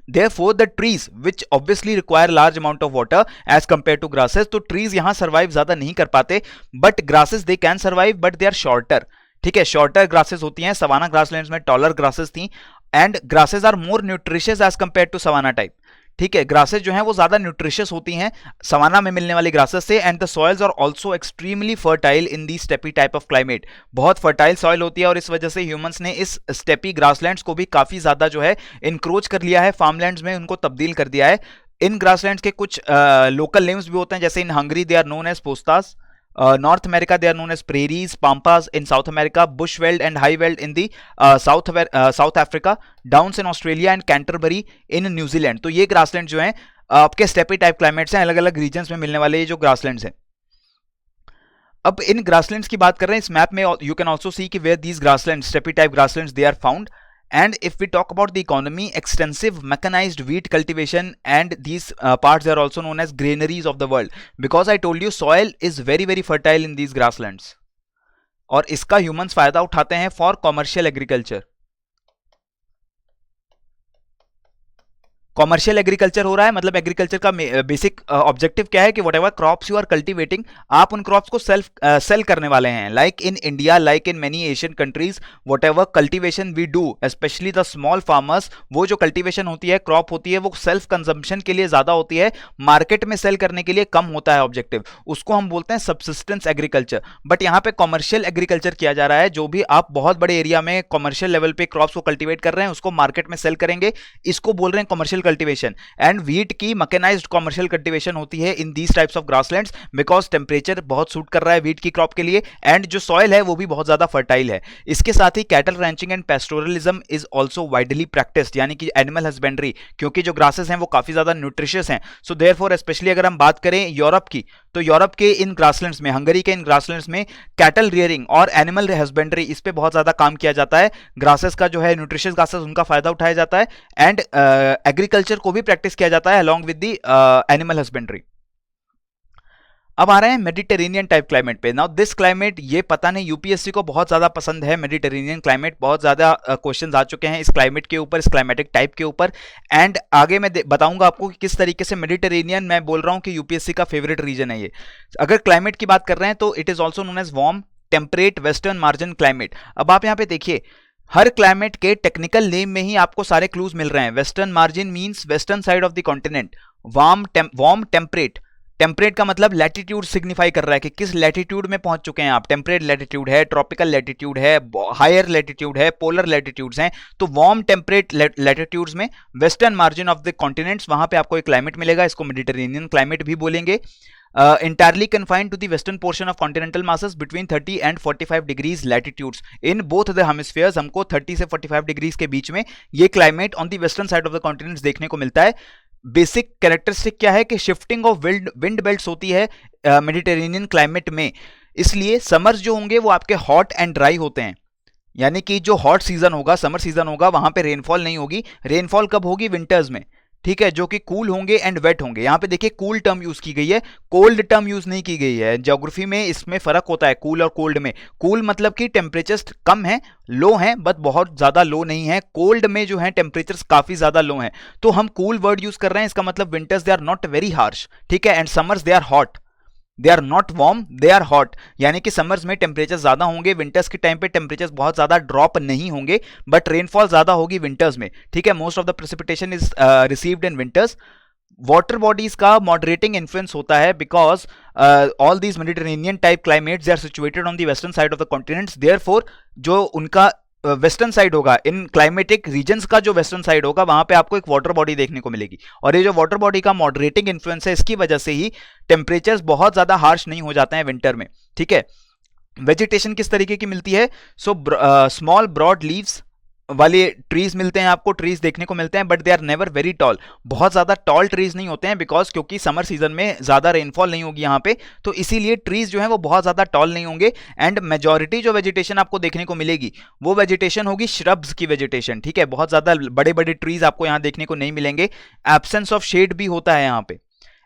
Therefore, the trees which obviously require large amount of water as compared to grasses, तो trees यहां survive ज्यादा नहीं कर पाते, but grasses they can survive, but they are shorter, ठीक है। शॉर्टर ग्रासेस होती हैं, सवाना ग्रासलैंड्स में टॉलर ग्रासेस थी, and grasses are more nutritious as compare to savanna type, ठीक है। ग्रासेस जो हैं वो ज्यादा न्यूट्रिशियस होती हैं सवाना में मिलने वाली ग्रासेस से, and the soils are also extremely fertile in the steppe type of climate. बहुत फर्टाइल सॉइल होती है, और इस वजह से ह्यूमंस ने इस स्टेपी ग्रासलैंड्स को भी काफी ज्यादा जो है इंक्रोच कर लिया है, फार्मलैंड्स में उनको तब्दील कर दिया है। इन ग्रासलैंड्स के कुछ लोकल नेम्स भी होते हैं, जैसे in Hungary they are known as pusztas, North America they are known as prairies, pampas in South America, bushveld and highveld in the South Africa, downs in Australia and Canterbury in New Zealand। तो ये ग्रासलैंड जो हैं आपके स्टेपी टाइप क्लाइमेट्स हैं, अलग अलग रीजन्स में मिलने वाले ये जो ग्रासलैंड्स हैं। अब इन ग्रासलैंड्स की बात कर रहे हैं, इस मैप में यू कैन ऑल्सो सी कि where these grasslands, steppe type grasslands, they are found. And if we talk about the economy, extensive mechanized wheat cultivation and these parts are also known as granaries of the world, because I told you soil is very fertile in these grasslands, और इसका humans फायदा उठाते हैं for commercial agriculture। Commercial agriculture हो रहा है, मतलब एग्रीकल्चर का बेसिक ऑब्जेक्टिव क्या है कि whatever crops you are cultivating, आप उन क्रॉप्स को सेल करने वाले हैं। Like in India, like in many Asian countries, whatever cultivation we do, especially the small farmers, वो जो कल्टीवेशन होती है, क्रॉप होती है, वो सेल्फ कंजम्पशन के लिए ज्यादा होती है, मार्केट में सेल करने के लिए कम होता है ऑब्जेक्टिव, उसको हम बोलते हैं सबसिस्टेंस एग्रीकल्चर। बट यहाँ पे कॉमर्शियल एग्रीकल्चर किया जा रहा है, जो भी आप बहुत बड़े एरिया में कॉमर्शियल लेवल पे क्रॉप्स को कल्टीवेट कर रहे हैं उसको मार्केट में सेल करेंगे, इसको बोल रहे हैं कॉमर्शियल कल्टिवेशन एंड व्हीट की मैकेनाइज्ड कॉमर्शियल कल्टिवेशन होती है in these types of grasslands because temperature बहुत सूट कर रहा है व्हीट की क्रॉप के लिए एंड जो सॉइल है वो भी बहुत ज्यादा फर्टाइल है। इसके साथ ही cattle ranching and pastoralism is also widely practised, यानी कि एनिमल हस्बेंड्री, क्योंकि जो ग्रासेस हैं वो काफी ज्यादा न्यूट्रिशियस हैं। सो देयरफॉर स्पेशली अगर हम बात करें यूरोप की, तो यूरोप के इन ग्रासलैंड्स में, हंगरी के इन ग्रासलैंड्स में कैटल रियरिंग और एनिमल हस्बेंड्री इस पे बहुत ज्यादा काम किया जाता है। ग्रासेस का जो है न्यूट्रिशियस ग्रासेस उनका फायदा उठाया जाता है एंड एग्रीकल्चर को भी प्रैक्टिस किया जाता है along with the animal husbandry. अब आ रहे हैं मेडिटेरेनियन टाइप क्लाइमेट पे। नाउ दिस क्लाइमेट, ये पता नहीं यूपीएससी को बहुत ज्यादा पसंद है मेडिटेरेनियन क्लाइमेट, बहुत ज्यादा क्वेश्चंस आ चुके हैं इस क्लाइमेट के ऊपर, इस क्लाइमेटिक टाइप के ऊपर एंड आगे मैं बताऊंगा आपको कि किस तरीके से मेडिटेरेनियन, मैं बोल रहा हूं कि यूपीएससी का फेवरेट रीजन है ये। अगर क्लाइमेट की बात कर रहे हैं तो it is also known as warm temperate western margin climate. अब आप यहाँ पे देखिए, हर क्लाइमेट के टेक्निकल नेम में ही आपको सारे क्लूज मिल रहे हैं। Western margin means western side of the continent, warm temperate, temperate का मतलब लैटिट्यूड सिग्निफाई कर रहा है कि किस लैटिट्यूड में पहुंच चुके हैं आप। टेम्परेट लैटिट्यूड है, ट्रॉपिकल लैटिट्यूड है, हायर लैटिट्यूड है, पोलर लैटिट्यूड्स हैं। तो वार्म टेम्परेट लैटिट्यूड्स में western margin of the continents, वहां पे आपको एक क्लाइमेट मिलेगा, इसको मेडिटेरेनियन क्लाइमेट भी बोलेंगे। entirely confined to the western portion of continental masses between 30 and 45 degrees latitudes in both the hemispheres। हमको 30 से 45 डिग्रीज के बीच में ये climate on the western side of the continents देखने को मिलता है। बेसिक कैरेक्टरिस्टिक क्या है कि शिफ्टिंग ऑफ विंड बेल्ट्स होती है मेडिटेरेनियन क्लाइमेट में, इसलिए समर्स जो होंगे वो आपके हॉट एंड ड्राई होते हैं, यानी कि जो हॉट सीजन होगा, समर सीजन होगा, वहां पे रेनफॉल नहीं होगी। रेनफॉल कब होगी? विंटर्स में, ठीक है, जो कि कूल होंगे एंड वेट होंगे। यहां पे देखिए कूल टर्म यूज की गई है, कोल्ड टर्म यूज नहीं की गई है। ज्योग्राफी में इसमें फर्क होता है कूल और कोल्ड में। कूल मतलब कि टेम्परेचर्स कम है, लो हैं, बट बहुत ज्यादा लो नहीं है। कोल्ड में जो है टेम्परेचर्स काफी ज्यादा लो हैं। तो हम कूल वर्ड यूज कर रहे हैं, इसका मतलब winters they are not very harsh, ठीक है, and summers they are hot, they are not warm, they are hot, यानी कि समर्स में टेम्परेचर ज्यादा होंगे, विंटर्स के टाइम पे टेम्परेचर बहुत ज्यादा ड्रॉप नहीं होंगे, बट रेनफॉल ज्यादा होगी विंटर्स में, ठीक है। Most of the precipitation is received in winters. Water bodies का मॉडरेटिंग इन्फ्लुएंस होता है because all these Mediterranean type climates they are situated on the western side of the continents, therefore जो उनका वेस्टर्न साइड होगा, इन क्लाइमेटिक रीजन्स का जो वेस्टर्न साइड होगा, वहां पे आपको एक वाटर बॉडी देखने को मिलेगी। और ये जो वाटर बॉडी का मॉडरेटिंग इन्फ्लुएंस है, इसकी वजह से ही टेम्परेचर्स बहुत ज्यादा हार्श नहीं हो जाते हैं विंटर में, ठीक है। वेजिटेशन किस तरीके की मिलती है? सो स्मॉल ब्रॉड लीव्स वाले ट्रीज मिलते हैं आपको, ट्रीज देखने को मिलते हैं, but they are never very tall, बहुत ज्यादा टॉल ट्रीज नहीं होते हैं बिकॉज क्योंकि समर सीजन में ज्यादा रेनफॉल नहीं होगी यहाँ पे, तो इसीलिए ट्रीज जो है वो बहुत ज्यादा टॉल नहीं होंगे। एंड मेजॉरिटी जो वेजिटेशन आपको देखने को मिलेगी वो वेजिटेशन होगी श्रब्स की वेजिटेशन, ठीक है, बहुत ज्यादा बड़े बड़े ट्रीज आपको यहाँ देखने को नहीं मिलेंगे। एब्सेंस ऑफ शेड भी होता है यहाँ पे।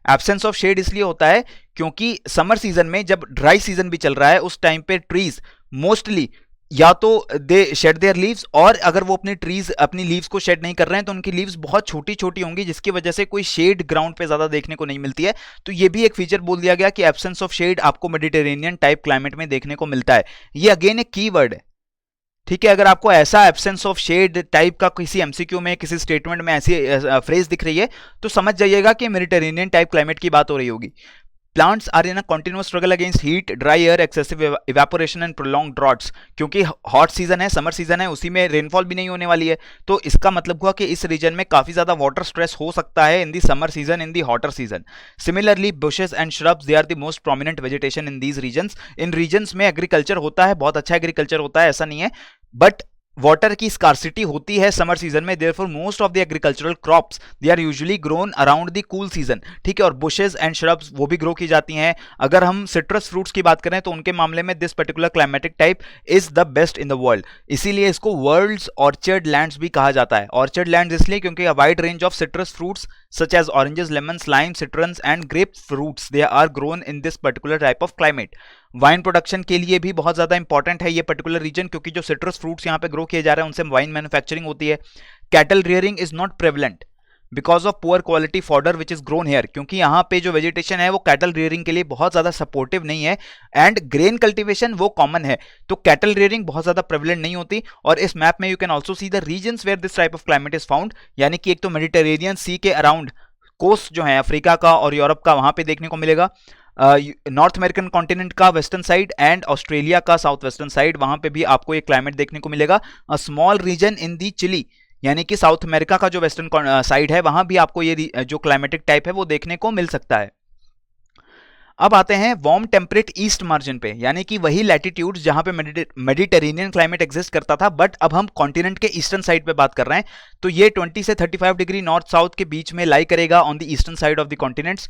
एब्सेंस ऑफ शेड इसलिए होता है क्योंकि समर सीजन में जब ड्राई सीजन भी चल रहा है, उस टाइम पे ट्रीज मोस्टली या तो दे शेड देयर लीव्स, और अगर वो अपनी ट्रीज अपनी लीव्स को शेड नहीं कर रहे हैं तो उनकी लीव्स बहुत छोटी छोटी होंगी, जिसकी वजह से कोई शेड ग्राउंड पे ज्यादा देखने को नहीं मिलती है। तो ये भी एक फीचर बोल दिया गया कि एब्सेंस ऑफ शेड आपको मेडिटेरेनियन टाइप क्लाइमेट में देखने को मिलता है। ये अगेन एक कीवर्ड है, ठीक है। अगर आपको ऐसा एब्सेंस ऑफ शेड टाइप का किसी एमसीक्यू में, किसी स्टेटमेंट में ऐसी फ्रेज दिख रही है, तो समझ जाइएगा कि मेडिटेरेनियन टाइप क्लाइमेट की बात हो रही होगी। Plants are in a continuous struggle against heat, dry air, excessive evaporation and prolonged droughts। क्योंकि हॉट सीजन है, समर सीजन है, उसी में रेनफॉल भी नहीं होने वाली है, तो इसका मतलब हुआ कि इस रीजन में काफी ज्यादा वाटर स्ट्रेस हो सकता है in the summer season, in the hotter season. Similarly bushes and shrubs, they are the most prominent vegetation in these regions। इन रीजन्स में एग्रीकल्चर होता है, बहुत अच्छा एग्रीकल्चर होता है, ऐसा नहीं है, बट वाटर की स्कार्सिटी होती है समर सीजन में, therefore most of the agricultural crops they are usually grown around the cool season, ठीक है। और बुशेस एंड श्रब्स वो भी ग्रो की जाती हैं। अगर हम सिट्रस फ्रूट्स की बात करें तो उनके मामले में this particular climatic type is the best in the world, इसीलिए इसको वर्ल्ड्स ऑर्चर्ड लैंड्स भी कहा जाता है। ऑर्चर्ड लैंड्स इसलिए क्योंकि a wide range of citrus fruits such as oranges, lemons, lime, citrons and grape fruits they are grown in this particular type of climate. Wine production के लिए भी बहुत ज्यादा इंपॉर्टेंट है ये पर्टिकुलर रीजन, क्योंकि जो सिट्रस फ्रूट्स यहाँ पे ग्रो किए जा रहे हैं उनसे वाइन मैन्युफैक्चरिंग होती है। Cattle rearing is not prevalent because of poor quality fodder which is grown here, क्योंकि यहाँ पे जो वेजिटेशन है वो कैटल रियरिंग के लिए बहुत ज्यादा सपोर्टिव नहीं है। एंड ग्रेन कल्टीवेशन वो कॉमन है, तो कैटल रियरिंग बहुत ज्यादा प्रेवलेंट नहीं होती। और इस मैप में you can also see the regions where this type of climate is found, यानी कि एक तो मेडिटेरेनियन सी के अराउंड कोस्ट जो है अफ्रीका का और यूरोप का, वहां पे देखने को मिलेगा। नॉर्थ अमेरिकन कॉन्टिनेंट का वेस्टर्न साइड एंड ऑस्ट्रेलिया का साउथ वेस्टर्न साइड, वहां पे भी आपको ये क्लाइमेट देखने को मिलेगा। A small region in the Chile, यानी कि साउथ अमेरिका का जो वेस्टर्न साइड है वहां भी आपको ये जो क्लाइमेटिक टाइप है वो देखने को मिल सकता है। अब आते हैं वार्म टेम्परेट ईस्ट मार्जिन पे, यानी कि वही लैटिट्यूड जहां पे मेडिटेरेनियन क्लाइमेट एग्जिस्ट करता था, बट अब हम कॉन्टिनेंट के ईस्टर्न साइड पे बात कर रहे हैं। तो ये 20 से 35 डिग्री नॉर्थ साउथ के बीच में लाई करेगा on the eastern side of the continents.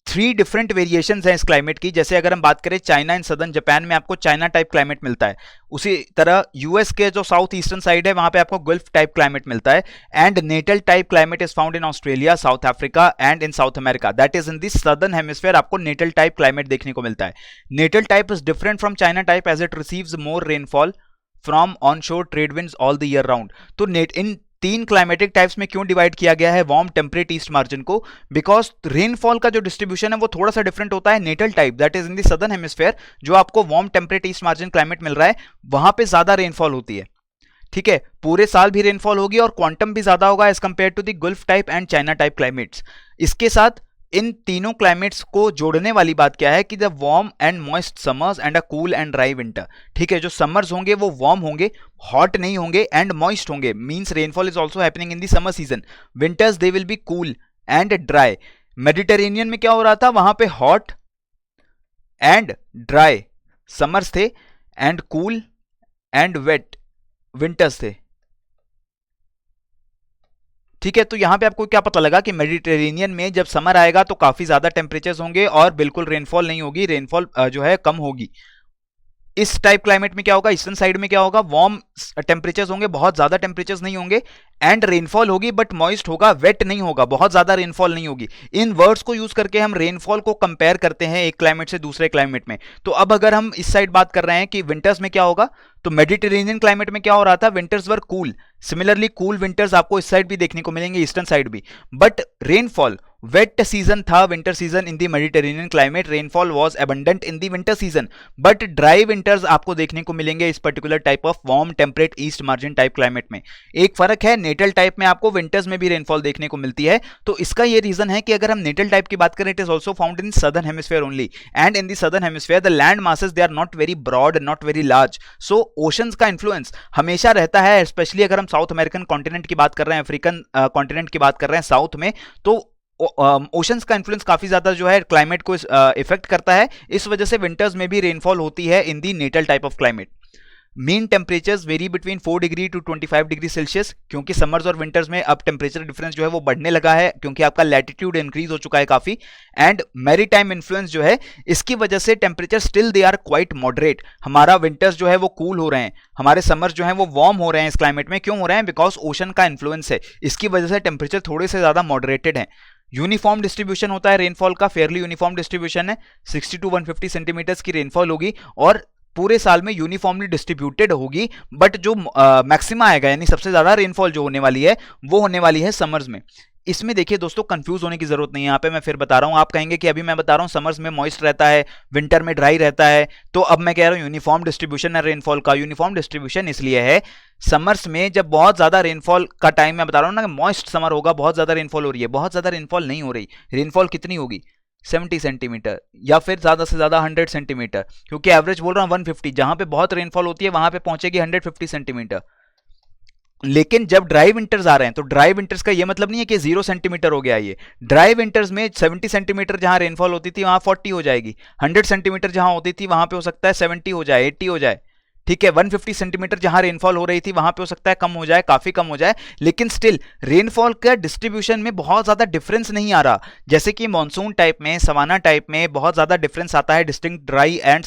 3 different variations हैं इस क्लाइमेट की। जैसे अगर हम बात करें चाइना एंड सदर्न जापान में आपको चाइना टाइप क्लाइमेट मिलता है, उसी तरह यूएस के जो साउथ ईस्टर्न साइड है वहां पे आपको गल्फ टाइप क्लाइमेट मिलता है। And Natal type climate is found in Australia, South Africa and in South America, that is in the southern hemisphere आपको नेटल टाइप क्लाइमेट देखने को मिलता है। Natal type is different from China type as it receives more rainfall from onshore trade winds all the year round. तो इन 3 क्लाइमेटिक टाइप्स में क्यों डिवाइड किया गया है वार्म टेम्परेट ईस्ट मार्जिन को? बिकॉज रेनफॉल का जो डिस्ट्रीब्यूशन है वो थोड़ा सा डिफरेंट होता है। Natal type that is in the southern hemisphere, जो आपको warm temperate east margin climate मिल रहा है, वहां पे ज्यादा रेनफॉल होती है। ठीक है, पूरे साल भी रेनफॉल होगी और क्वांटम भी ज्यादा होगा as compare to the Gulf type and China type climates. इसके साथ इन तीनों क्लाइमेट्स को जोड़ने वाली बात क्या है कि the warm and moist summers and a cool and dry winter. ठीक है, जो समर्स होंगे वो वार्म होंगे, हॉट नहीं होंगे, एंड मॉइस्ट होंगे, means rainfall is also happening in the summer season. Winters they will be cool and dry. Mediterranean में क्या हो रहा था, वहां पे हॉट एंड ड्राई समर्स थे and cool and wet winters थे। ठीक है, तो यहां पे आपको क्या पता लगा कि मेडिटेरेनियन में जब समर आएगा तो काफी ज्यादा टेम्परेचर्स होंगे और बिल्कुल रेनफॉल नहीं होगी, रेनफॉल जो है कम होगी। इस टाइप क्लाइमेट में क्या होगा, ईस्टर्न साइड में क्या होगा, वार्म टेम्परेचर्स होंगे, बहुत ज्यादा टेम्परेचर्स नहीं होंगे, एंड रेनफॉल होगी बट मॉइस्ट होगा, वेट नहीं होगा, बहुत ज्यादा रेनफॉल नहीं होगी। इन वर्ड्स को यूज करके हम रेनफॉल को कंपेयर करते हैं एक क्लाइमेट से दूसरे क्लाइमेट में। तो अब अगर हम इस साइड बात कर रहे हैं कि विंटर्स में क्या होगा, तो मेडिटेरेनियन क्लाइमेट में क्या हो रहा था, winters were cool. Similarly cool winters आपको इस साइड भी देखने को मिलेंगे, ईस्टर्न साइड भी, बट रेनफॉल वेट सीजन था winter season in the Mediterranean climate, rainfall was abundant in the winter season, but dry winters आपको देखने को मिलेंगे इस particular type of warm temperate east margin type climate में। एक फर्क है, नेटल टाइप में आपको विंटर्स में भी रेनफॉल देखने को मिलती है। तो इसका ये रीजन है कि अगर हम नेटल टाइप की बात करें, it is also found in southern hemisphere only, and in the southern hemisphere the land masses they are not very broad, not very large, so oceans का इन्फ्लुएंस हमेशा रहता है। स्पेशली अगर हम साउथ अमेरिकन कॉन्टिनेंट की बात कर रहे हैं, अफ्रीकन कॉन्टिनेंट की बात कर रहे हैं साउथ में, तो ओशंस का इन्फ्लुएंस काफी ज्यादा जो है क्लाइमेट को इफेक्ट करता है। इस वजह से विंटर्स में भी रेनफॉल होती है in the Natal type of climate. Mean temperatures vary between 4 degree to 25 degree Celsius, क्योंकि समर्स और विंटर्स में अब टेम्परेचर डिफरेंस जो है वो बढ़ने लगा है, क्योंकि आपका लैटिट्यूड इंक्रीज हो चुका है काफी, एंड मैरीटाइम इन्फ्लुएंस जो है इसकी वजह से temperature still they are quite moderate. हमारा विंटर्स जो है वो कूल हो रहे हैं, हमारे समर्स जो है वो वार्म हो रहे हैं इस क्लाइमेट में। क्यों हो रहे हैं? बिकॉज ओशन का इन्फ्लुएंस है, इसकी वजह से टेम्परेचर थोड़े से ज्यादा मॉडरेटेड है। यूनिफॉर्म डिस्ट्रीब्यूशन होता है रेनफॉल का, फेयरली यूनिफॉर्म डिस्ट्रीब्यूशन है, 60 टू 150 सेंटीमीटर्स की रेनफॉल होगी और पूरे साल में यूनिफॉर्मली डिस्ट्रीब्यूटेड होगी। बट जो मैक्सिमा आएगा, यानी सबसे ज्यादा रेनफॉल जो होने वाली है वो होने वाली है समर्स में। इसमें देखिए दोस्तों, कंफ्यूज होने की जरूरत नहीं है, यहाँ पे मैं फिर बता रहा हूँ। आप कहेंगे कि अभी मैं बता रहा हूँ समर्स में मॉइस्ट रहता है, विंटर में ड्राई रहता है, तो अब मैं कह रहा हूँ यूनिफॉर्म डिस्ट्रीब्यूशन है रेनफॉल का। यूनिफॉर्म डिस्ट्रीब्यूशन इसलिए है, समर्स में जब बहुत ज्यादा रेनफॉल का टाइम मैं बता रहा हूँ ना, मॉइस्ट समर होगा, बहुत ज्यादा रेनफॉल हो रही है, बहुत ज्यादा रेनफॉल नहीं हो रही। रेनफॉल कितनी होगी? 70 सेंटीमीटर या फिर ज्यादा से ज्यादा 100 सेंटीमीटर, क्योंकि एवरेज बोल रहा हूँ 150, जहां पे बहुत रेनफॉल होती है वहां पे पहुंचेगी 150 सेंटीमीटर। लेकिन जब ड्राई विंटर्स आ रहे हैं, तो ड्राई विंटर्स का ये मतलब नहीं है कि 0 सेंटीमीटर हो गया। ये ड्राई विंटर्स में 70 सेंटीमीटर जहां रेनफॉल होती थी वहां 40 हो जाएगी, 100 सेंटीमीटर जहां होती थी वहां पे हो सकता है 70 हो जाए, 80 हो जाए। ठीक है, 150 सेंटीमीटर जहां रेनफॉल हो रही थी वहां पे हो सकता है कम हो जाए, काफी कम हो जाए, लेकिन स्टिल रेनफॉल का डिस्ट्रीब्यूशन में बहुत ज्यादा डिफरेंस नहीं आ रहा। जैसे कि मॉनसून टाइप में, सवाना टाइप में बहुत ज्यादा डिफरेंस आता है distinct dry and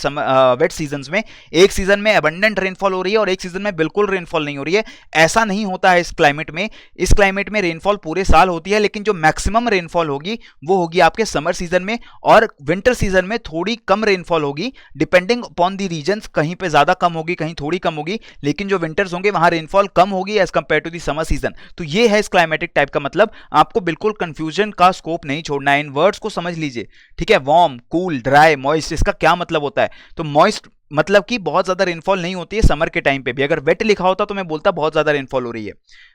wet seasons में। एक सीजन में अबंडेंट रेनफॉल हो रही है और एक सीजन में बिल्कुल रेनफॉल नहीं हो रही है। ऐसा नहीं होता है इस क्लाइमेट में। इस क्लाइमेट में रेनफॉल पूरे साल होती है, लेकिन जो मैक्सिमम रेनफॉल होगी वो होगी आपके समर सीजन में, और विंटर सीजन में थोड़ी कम रेनफॉल होगी डिपेंडिंग अपॉन दी रीजन। कहीं पे ज्यादा कम होगी, कहीं थोड़ी कम होगी, लेकिन जो विंटर्स होंगे वहां रेनफॉल कम होगी as compare to the summer season. तो ये है इस क्लाइमेटिक टाइप का मतलब। आपको बिल्कुल कंफ्यूजन का स्कोप नहीं छोड़ना है, इन वर्ड्स को समझ लीजिए। ठीक है, वार्म, कूल, ड्राई, मॉइस्ट, इसका क्या मतलब होता है? तो मॉइस्ट मतलब कि बहुत ज्यादा रेनफॉल नहीं होती है समर के टाइम पे भी। अगर वेट लिखा होता तो मैं बोलता बहुत ज्यादा रेनफॉल हो रही है।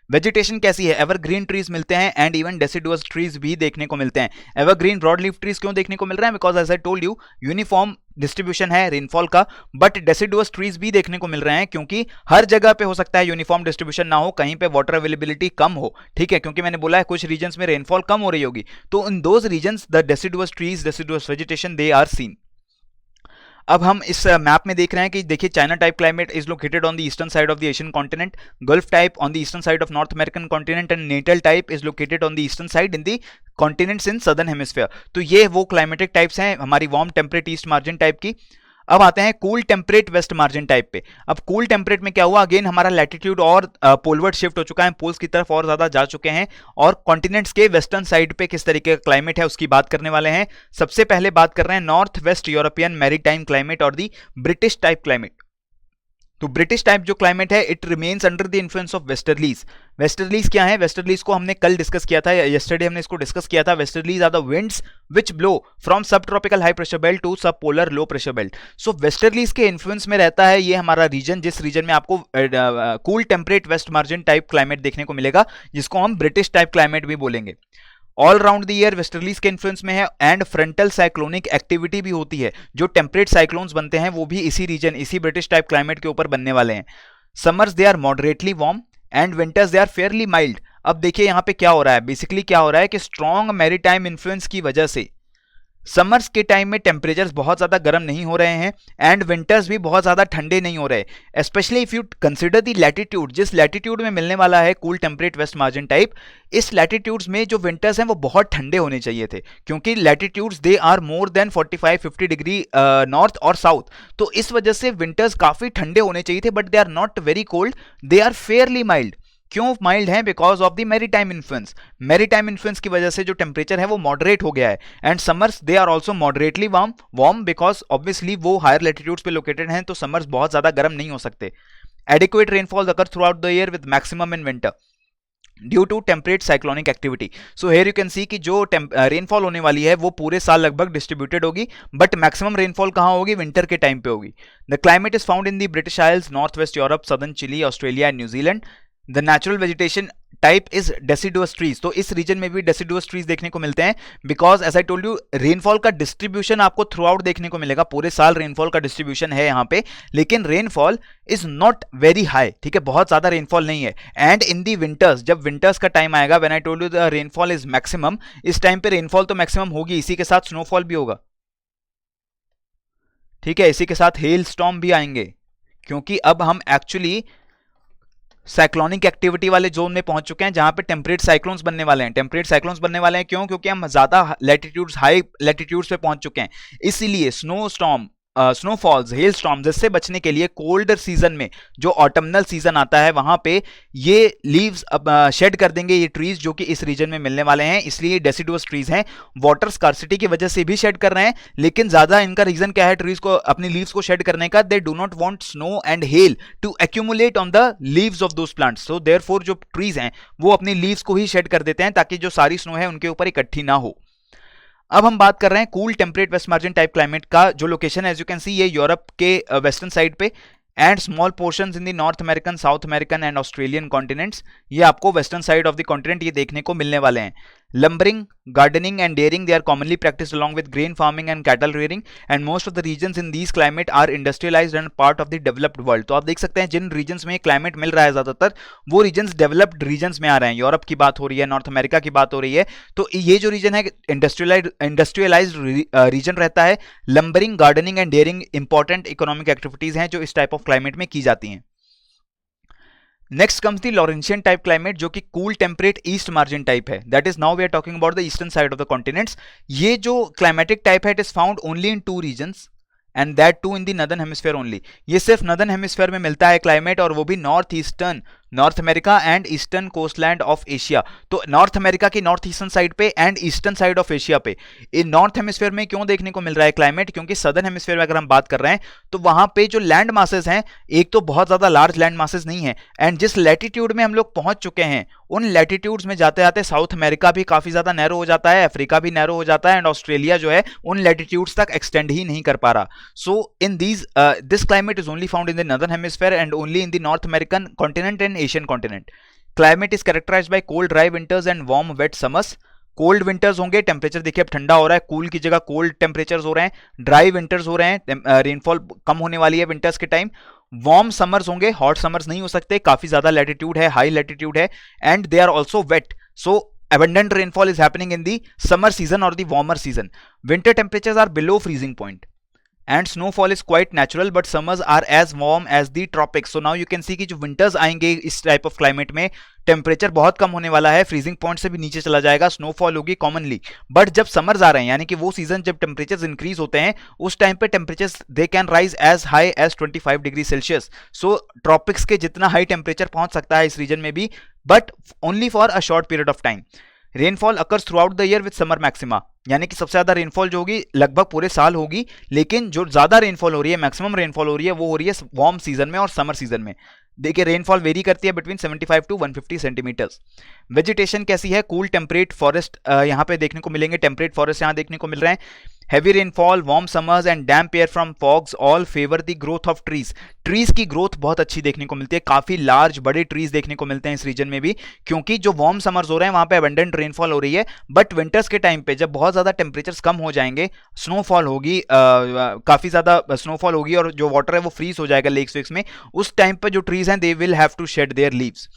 वेजिटेशन कैसी है, एवरग्रीन ट्रीज मिलते हैं एंड इवन डेसिडुअस ट्रीज भी देखने को मिलते हैं। एवरग्रीन ब्रॉड लीफ ट्रीज क्यों देखने को मिल रहे हैं, because as I told you uniform distribution है रेनफॉल का। बट डेसिडुअस ट्रीज भी देखने को मिल रहे हैं क्योंकि हर जगह पे हो सकता है यूनिफॉर्म डिस्ट्रीब्यूशन ना हो, कहीं पे वाटर अवेलेबिलिटी कम हो, ठीक है, क्योंकि मैंने बोला है कुछ रीजन्स में रेनफॉल कम हो रही होगी, तो in those regions the deciduous trees, deciduous vegetation they are seen. अब हम इस मैप में देख रहे हैं कि देखिए China type climate is located on the eastern side of the Asian continent, Gulf type on the eastern side of North American continent and Natal type is located on the eastern side in the continents in southern hemisphere. तो ये वो क्लाइमेटिक टाइप्स हैं हमारी warm temperate east margin type की। अब आते हैं cool temperate west margin type पे। अब कूल टेम्परेट में क्या हुआ, अगेन हमारा लैटिट्यूड और पोलवर्ड शिफ्ट हो चुका है, पोल्स की तरफ और ज्यादा जा चुके हैं, और कॉन्टिनेंट्स के वेस्टर्न साइड पे किस तरीके का क्लाइमेट है उसकी बात करने वाले हैं। सबसे पहले बात कर रहे हैं north west European maritime climate और दी ब्रिटिश टाइप क्लाइमेट। तो ब्रिटिश टाइप जो क्लाइमेट है it remains under the influence of westerlies. Westerlies क्या है, वेस्टर्लीज को हमने कल डिस्कस किया था, यस्टरडे हमने इसको डिस्कस किया था। Westerlies are the winds which blow from sub tropical high pressure belt to sub polar low pressure belt. So westerlies के इन्फ्लुएंस में रहता है ये हमारा रीजन, जिस रीजन में आपको cool temperate west margin type climate देखने को मिलेगा, जिसको हम ब्रिटिश टाइप क्लाइमेट भी बोलेंगे। All round the year westerlies के इन्फ्लुएंस में है एंड फ्रंटल साइक्लोनिक एक्टिविटी भी होती है। जो टेम्परेट साइक्लोन्स बनते हैं वो भी इसी रीजन, इसी ब्रिटिश टाइप क्लाइमेट के ऊपर बनने वाले हैं। Summers they are moderately warm and winters they are fairly mild. अब देखिए यहाँ पे क्या हो रहा है, बेसिकली क्या हो रहा है कि स्ट्रॉन्ग मैरीटाइम इन्फ्लुएंस की वजह से समर्स के टाइम में टेम्परेचर्स बहुत ज्यादा गर्म नहीं हो रहे हैं एंड विंटर्स भी बहुत ज्यादा ठंडे नहीं हो रहे। Specially if you consider the latitude, जिस लैटिट्यूड में मिलने वाला है cool temperate west margin type, इस लैटिट्यूड्स में जो विंटर्स हैं वो बहुत ठंडे होने चाहिए थे, क्योंकि latitudes they are more than 45-50 degree north और साउथ। तो इस वजह से विंटर्स काफी ठंडे होने चाहिए थे, but they are not very cold, they are fairly mild. क्यों माइल्ड है, because of the maritime influence. Maritime influence की वजह से जो टेम्परेचर है वो मॉडरेट हो गया है। And summers they are also moderately warm because obviously वो हायर लैटिट्यूड्स पे लोकेटेड हैं, तो समर्स बहुत ज्यादा गर्म नहीं हो सकते। Adequate rainfall occur throughout the year with maximum in winter due to temperate cyclonic activity. So here you can see कि जो रेनफॉल होने वाली है वो पूरे साल लगभग डिस्ट्रीब्यूटेड होगी, बट मैक्सिमम रेनफॉल कहाँ होगी, विंटर के टाइम पे होगी। The climate is found in the British Isles, north west Europe, southern Chile, Australia and New Zealand. The natural vegetation type is deciduous trees. तो इस रीजन में भी डेसिडुअस ट्रीज देखने को मिलते हैं, because as I told you rainfall का डिस्ट्रीब्यूशन आपको थ्रू आउट देखने को मिलेगा, पूरे साल रेनफॉल का डिस्ट्रीब्यूशन है यहाँ पे, लेकिन rainfall is not very high, ठीक है, बहुत ज्यादा रेनफॉल नहीं है। एंड इन दी विंटर्स, जब विंटर्स का टाइम आएगा, when I told you the rainfall is maximum, इस टाइम पे रेनफॉल तो मैक्सिमम होगी, इसी के साथ स्नोफॉल भी होगा, ठीक है, इसी के साथ हेल स्टॉर्म भी आएंगे, क्योंकि अब हम एक्चुअली साइक्लोनिक एक्टिविटी वाले जोन में पहुंच चुके हैं, जहां पे टेम्परेट साइक्लोन्स बनने वाले हैं। टेम्परेट साइक्लोन्स बनने वाले हैं क्यों, क्योंकि हम ज्यादा लैटिट्यूड्स, हाई लैटिट्यूड्स पे पहुंच चुके हैं, इसीलिए snow storm, snowfalls, hello storm, जिससे बचने के लिए कोल्डर सीजन में जो ऑटमनल सीजन आता है वहां पे ये लीव्स शेड कर देंगे, ये ट्रीज जो कि इस रीजन में मिलने वाले हैं, इसलिए डेसिडुअस ट्रीज हैं। वाटर स्कार्सिटी की वजह से भी शेड कर रहे हैं, लेकिन ज्यादा इनका रीजन क्या है ट्रीज को अपनी लीव्स को शेड करने का, they do not want snow and hail to accumulate on the leaves of those plants. So therefore जो ट्रीज हैं वो अपनी लीव्स को ही शेड कर देते हैं, ताकि जो सारी स्नो है उनके ऊपर इकट्ठी ना हो। अब हम बात कर रहे हैं cool temperate west margin type climate का। जो लोकेशन है एज यू कैन सी, ये यूरोप के वेस्टर्न साइड पे and small portions in the North American, South American and Australian continents, ये आपको western side of the continent ये देखने को मिलने वाले हैं। Lumbering, gardening and dairying they are commonly practised along with grain farming and cattle rearing, and most of the regions in these climate are industrialized and part of the developed world। तो आप देख सकते हैं जिन रीजन्स में क्लाइमेट मिल रहा है ज्यादातर वो रीजन्स डेवलप्ड रीजन्स में आ रहे हैं। यूरोप की बात हो रही है, नॉर्थ अमेरिका की बात हो रही है, तो ये जो रीजन है इंडस्ट्रियलाइज्ड रीजन रहता है। Lumbering, gardening and dairying important economic activities हैं जो इस टाइप ऑफ क्लाइमेट में की जाती हैं। Next comes the Laurentian type climate, जो कि cool temperate east margin type है। That is now we are talking about the eastern side of the continents. ये जो क्लाइमेटिक टाइप है it is found only in 2 regions and that too in the northern hemisphere only. ये सिर्फ नदर्न हेमिस्फीयर में मिलता है क्लाइमेट, और वो भी north eastern North America and eastern coastland of Asia. तो नॉर्थ अमेरिका की नॉर्थ ईस्टर्न साइड पे and eastern side of Asia पे इन नॉर्थ हेमिस्फीयर में क्यों देखने को मिल रहा है क्लाइमेट, क्योंकि सदर्न हेमिस्फीयर में अगर हम बात कर रहे हैं तो वहां पे जो लैंड मासेस हैं, एक तो बहुत ज्यादा लार्ज लैंड मासेस नहीं है, एंड जिस लैटिट्यूड में हम लोग पहुंच चुके हैं उन लैटिट्यूड्स में जाते जाते साउथ अमेरिका भी काफी ज्यादा नैरो हो जाता है, अफ्रीका भी नैरो हो जाता है, एंड ऑस्ट्रेलिया जो है उन लैटिट्यूड्स तक एक्सटेंड ही नहीं कर पा रहा। So in these this climate is only found in the northern hemisphere and only in the North American continent and Asian continent. Climate is characterised by cold dry winters and warm wet summers. Cold winters होंगे, टेम्परेचर देखिए अब ठंडा हो रहा है, कूल की जगह कोल्ड टेम्परेचर्स हो रहे हैं, ड्राई विंटर्स हो रहे हैं, रेनफॉल कम होने वाली है विंटर्स के टाइम। वार्म समर्स होंगे, हॉट समर्स नहीं हो सकते, काफी ज्यादा लैटिट्यूड है, हाई लैटिट्यूड है, and they are also wet, so abundant rainfall is happening in the summer season or the warmer season. Winter temperatures are below freezing point and snowfall is quite natural, but summers are as warm as the tropics. So now you can see कि जो winters आएंगे इस टाइप ऑफ क्लाइमेट में टेम्परेचर बहुत कम होने वाला है, फ्रीजिंग पॉइंट से भी नीचे चला जाएगा, स्नोफॉल होगी कॉमनली। बट जब समर्स आ रहे हैं, यानी कि वो सीजन जब टेम्परेचर इंक्रीज होते हैं, उस टाइम पे temperature they can rise as high as 25 degree Celsius. So tropics के जितना हाई टेम्परेचर पहुंच सकता है इस रीजन में भी, but only for a short period of time. Rainfall occurs through out the year with summer maxima, यानी कि सबसे ज्यादा रेनफॉल जो होगी लगभग पूरे साल होगी, लेकिन जो ज्यादा रेनफॉल हो रही है, मैक्सिमम रेनफॉल हो रही है, वो हो रही है वार्म सीजन में और समर सीजन में। देखिए रेनफॉल वेरी करती है बिटवीन 75 टू 150 सेंटीमीटर्स। वेजिटेशन कैसी है, कूल टेम्परेट फॉरेस्ट यहाँ पे देखने को मिलेंगे, टेम्परेट फॉरेस्ट यहाँ देखने को मिल रहे हैं। Heavy rainfall, warm summers and damp air from fogs all favour the growth of trees. Trees की ग्रोथ बहुत अच्छी देखने को मिलती है, काफी लार्ज बड़े ट्रीज देखने को मिलते हैं इस रीजन में भी, क्योंकि जो वार्म समर्स हो रहे हैं वहां पे अबंडेंट रेनफॉल हो रही है। बट विंटर्स के टाइम पे जब बहुत ज्यादा टेम्परेचर कम हो जाएंगे, स्नोफॉल होगी, काफी ज्यादा स्नोफॉल होगी और जो वाटर है वो फ्रीज हो जाएगा लेक्स वेक्स में, उस टाइम पे जो ट्रीज हैं they will have to shed their leaves.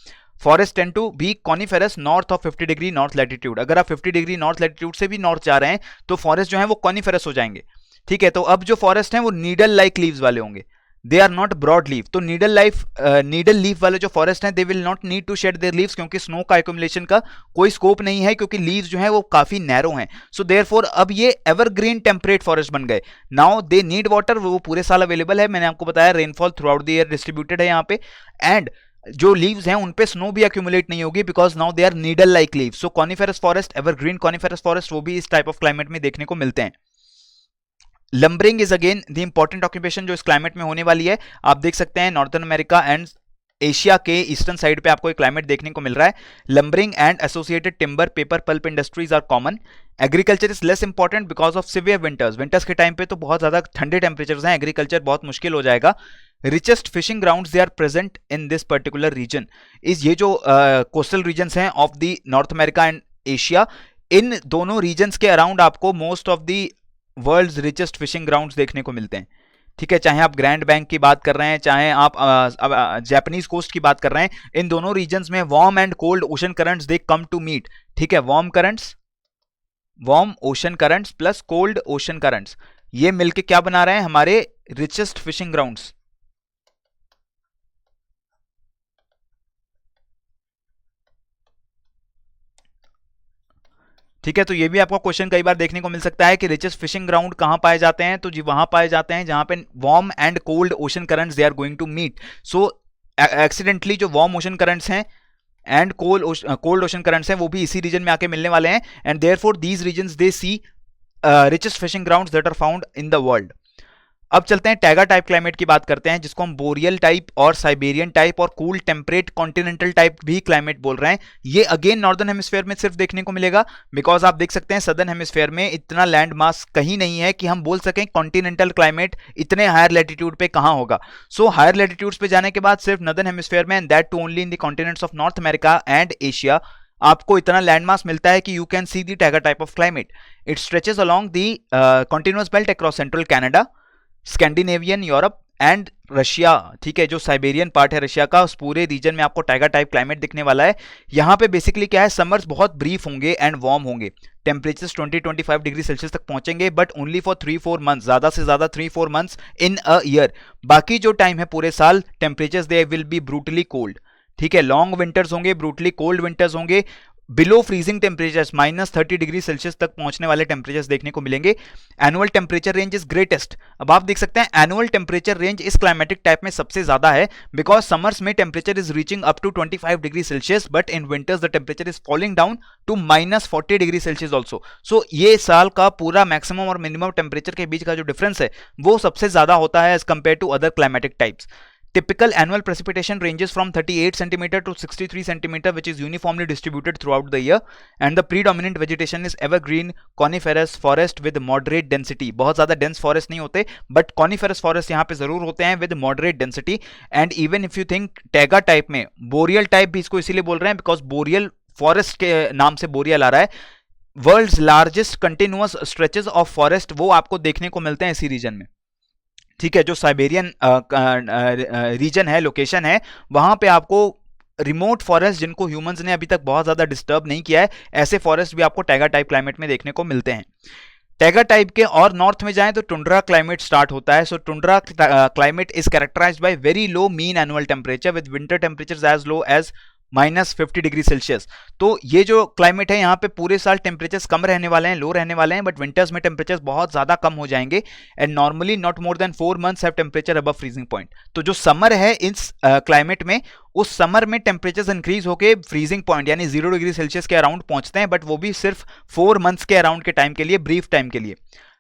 Forest tend to be coniferous north of 50 degree north latitude. अगर आप 50 डिग्री नॉर्थ लैटिट्यूड से भी नॉर्थ जा रहे हैं तो फॉरेस्ट जो है वो कॉनिफेरस हो जाएंगे, ठीक है। तो अब जो फॉरेस्ट हैं वो नीडल लाइक लीव्स वाले होंगे, they are not broad leave. तो नीडल लीफ वाले जो फॉरेस्ट हैं they will not need to shed their leaves, क्योंकि स्नो का एक्यूमुलेशन का कोई स्कोप नहीं है, क्योंकि लीव्स जो है वो काफी नैरो हैं। सो देयरफॉर अब ये एवरग्रीन टेम्परेट फॉरेस्ट बन गए। नाउ दे नीड वाटर, वो पूरे साल अवेलेबल है। मैंने आपको बताया rainfall through out the year distributed है यहाँ पे, एंड जो लीव्स हैं उन पे स्नो भी एक्यूमुलेट नहीं होगी, because now they are needle like leaves. So coniferous forest, evergreen coniferous forest, वो भी इस टाइप ऑफ क्लाइमेट में देखने को मिलते हैं। Lumbering is again the important occupation जो इस क्लाइमेट में होने वाली है। आप देख सकते हैं नॉर्थर्न अमेरिका एंड एशिया के ईस्टर्न साइड पे आपको एक क्लाइमेट देखने को मिल रहा है। Lumbering and associated timber, paper, pulp industries are common. Agriculture is less important because of severe winters. Winters के टाइम पे तो बहुत ज्यादा ठंडे टेम्परेचर्स हैं, एग्रीकल्चर बहुत मुश्किल हो जाएगा। Richest fishing grounds they are present in this particular region. इस ये जो कोस्टल रीजन्स हैं of the North America and Asia, इन दोनों रीजन्स के अराउंड आपको most of the world's richest fishing grounds देखने को मिलते हैं, ठीक है। चाहे आप ग्रैंड बैंक की बात कर रहे हैं, चाहे आप जापानीज कोस्ट की बात कर रहे हैं, इन दोनों रीजन्स में warm and cold ocean currents they come to meet, ठीक है। Warm ocean currents plus cold ocean currents, ये मिलके क्या बना रहे हैं, हमारे रिचेस्ट फिशिंग ग्राउंड्स। ठीक है, तो ये भी आपको क्वेश्चन कई बार देखने को मिल सकता है कि रिचेस्ट फिशिंग ग्राउंड कहां पाए जाते हैं, तो जी वहां पाए जाते हैं जहां पे warm and cold ocean currents they are going to meet. So accidentally जो वार्म ओशन करंट्स हैं एंड कोल्ड ओशन करंट्स हैं वो भी इसी रीजन में आके मिलने वाले हैं, and therefore these regions they see richest fishing grounds that are found in the world. अब चलते हैं टैगा टाइप क्लाइमेट की बात करते हैं, जिसको हम बोरियल टाइप और साइबेरियन टाइप और कूल टेम्परेट कॉन्टिनेंटल टाइप भी क्लाइमेट बोल रहे हैं। ये अगेन नॉर्दर्न हेमिस्फीयर में सिर्फ देखने को मिलेगा, बिकॉज आप देख सकते हैं सदर्न हेमिस्फीयर में इतना लैंड मास कहीं नहीं है कि हम बोल सकें कॉन्टिनेंटल क्लाइमेट इतने हायर लैटिट्यूड पे कहां होगा। सो हायर लैटिट्यूड्स पे जाने के बाद सिर्फ नॉर्दर्न हेमिस्फीयर में, and that too only in the continents of North America and Asia, आपको इतना लैंडमास मिलता है कि you can see the taiga type of climate. It stretches along the continuous belt across central Canada, Scandinavian Europe and Russia, ठीक है। जो साइबेरियन पार्ट है रशिया का, उस पूरे रीजन में आपको टैगा टाइप क्लाइमेट दिखने वाला है। यहाँ पे बेसिकली क्या है, समर्स बहुत ब्रीफ होंगे एंड वार्म होंगे, टेम्परेचर्स 20-25 डिग्री सेल्सियस तक पहुंचेंगे, बट ओनली फॉर 3-4 मंथ्स, ज्यादा से ज्यादा 3-4 मंथ्स इन अ ईयर। बाकी जो टाइम है पूरे साल temperatures they will be brutally cold, ठीक है। लॉन्ग विंटर्स होंगे, ब्रूटली कोल्ड विंटर्स होंगे, below freezing temperatures -30 degree Celsius तक पहुंचने वाले टेम्परेचर्स देखने को मिलेंगे। Annual temperature range is greatest. अब आप देख सकते हैं एनुअल टेम्परेचर रेंज इस क्लाइमेटिक टाइप में सबसे ज्यादा है, बिकॉज समर्स में temperature is reaching up to 25 degree Celsius, but in winters the temperature is falling down to -40 degree Celsius also. So ये साल का पूरा मैक्सिमम और मिनिमम टेम्परेचर के बीच का जो डिफरेंस है वो सबसे ज्यादा होता है as compare to other climatic types. Typical annual precipitation ranges from 38 centimeter to 63 centimeter, which is uniformly distributed throughout the year, and the predominant vegetation is evergreen coniferous forest with moderate density. बहुत ज़्यादा dense forest नहीं होते, but coniferous forest यहाँ पे ज़रूर होते हैं with moderate density. And even if you think taiga type में boreal type भी इसको इसीलिए बोल रहे हैं because boreal forest के नाम से boreal आ रहा है। World's largest continuous stretches of forest वो आपको देखने को मिलते हैं इसी रीजन में। ठीक है, जो साइबेरियन रीजन है, लोकेशन है, वहां पे आपको रिमोट फॉरेस्ट जिनको ह्यूमंस ने अभी तक बहुत ज्यादा डिस्टर्ब नहीं किया है, ऐसे फॉरेस्ट भी आपको टैगा टाइप क्लाइमेट में देखने को मिलते हैं। टैगा टाइप के और नॉर्थ में जाएं तो टुंड्रा क्लाइमेट स्टार्ट होता है। So tundra climate is characterised by very low mean annual temperature with winter temperatures as low as -50 degree Celsius. तो ये जो क्लाइमेट है यहाँ पे पूरे साल टेम्परेचर्स कम रहने वाले हैं, लो रहने वाले हैं, बट विंटर्स में टेम्परेचर्स बहुत ज्यादा कम हो जाएंगे and normally not more than 4 months have temperature above freezing point. तो जो समर है इस क्लाइमेट में, उस समर में टेम्परेचर्स इंक्रीज होके फ्रीजिंग पॉइंट यानी 0 डिग्री सेल्सियस के अराउंड पहुंचते हैं, बट वो भी सिर्फ 4 मंथ्स के अराउंड के टाइम के लिए, ब्रीफ टाइम के लिए।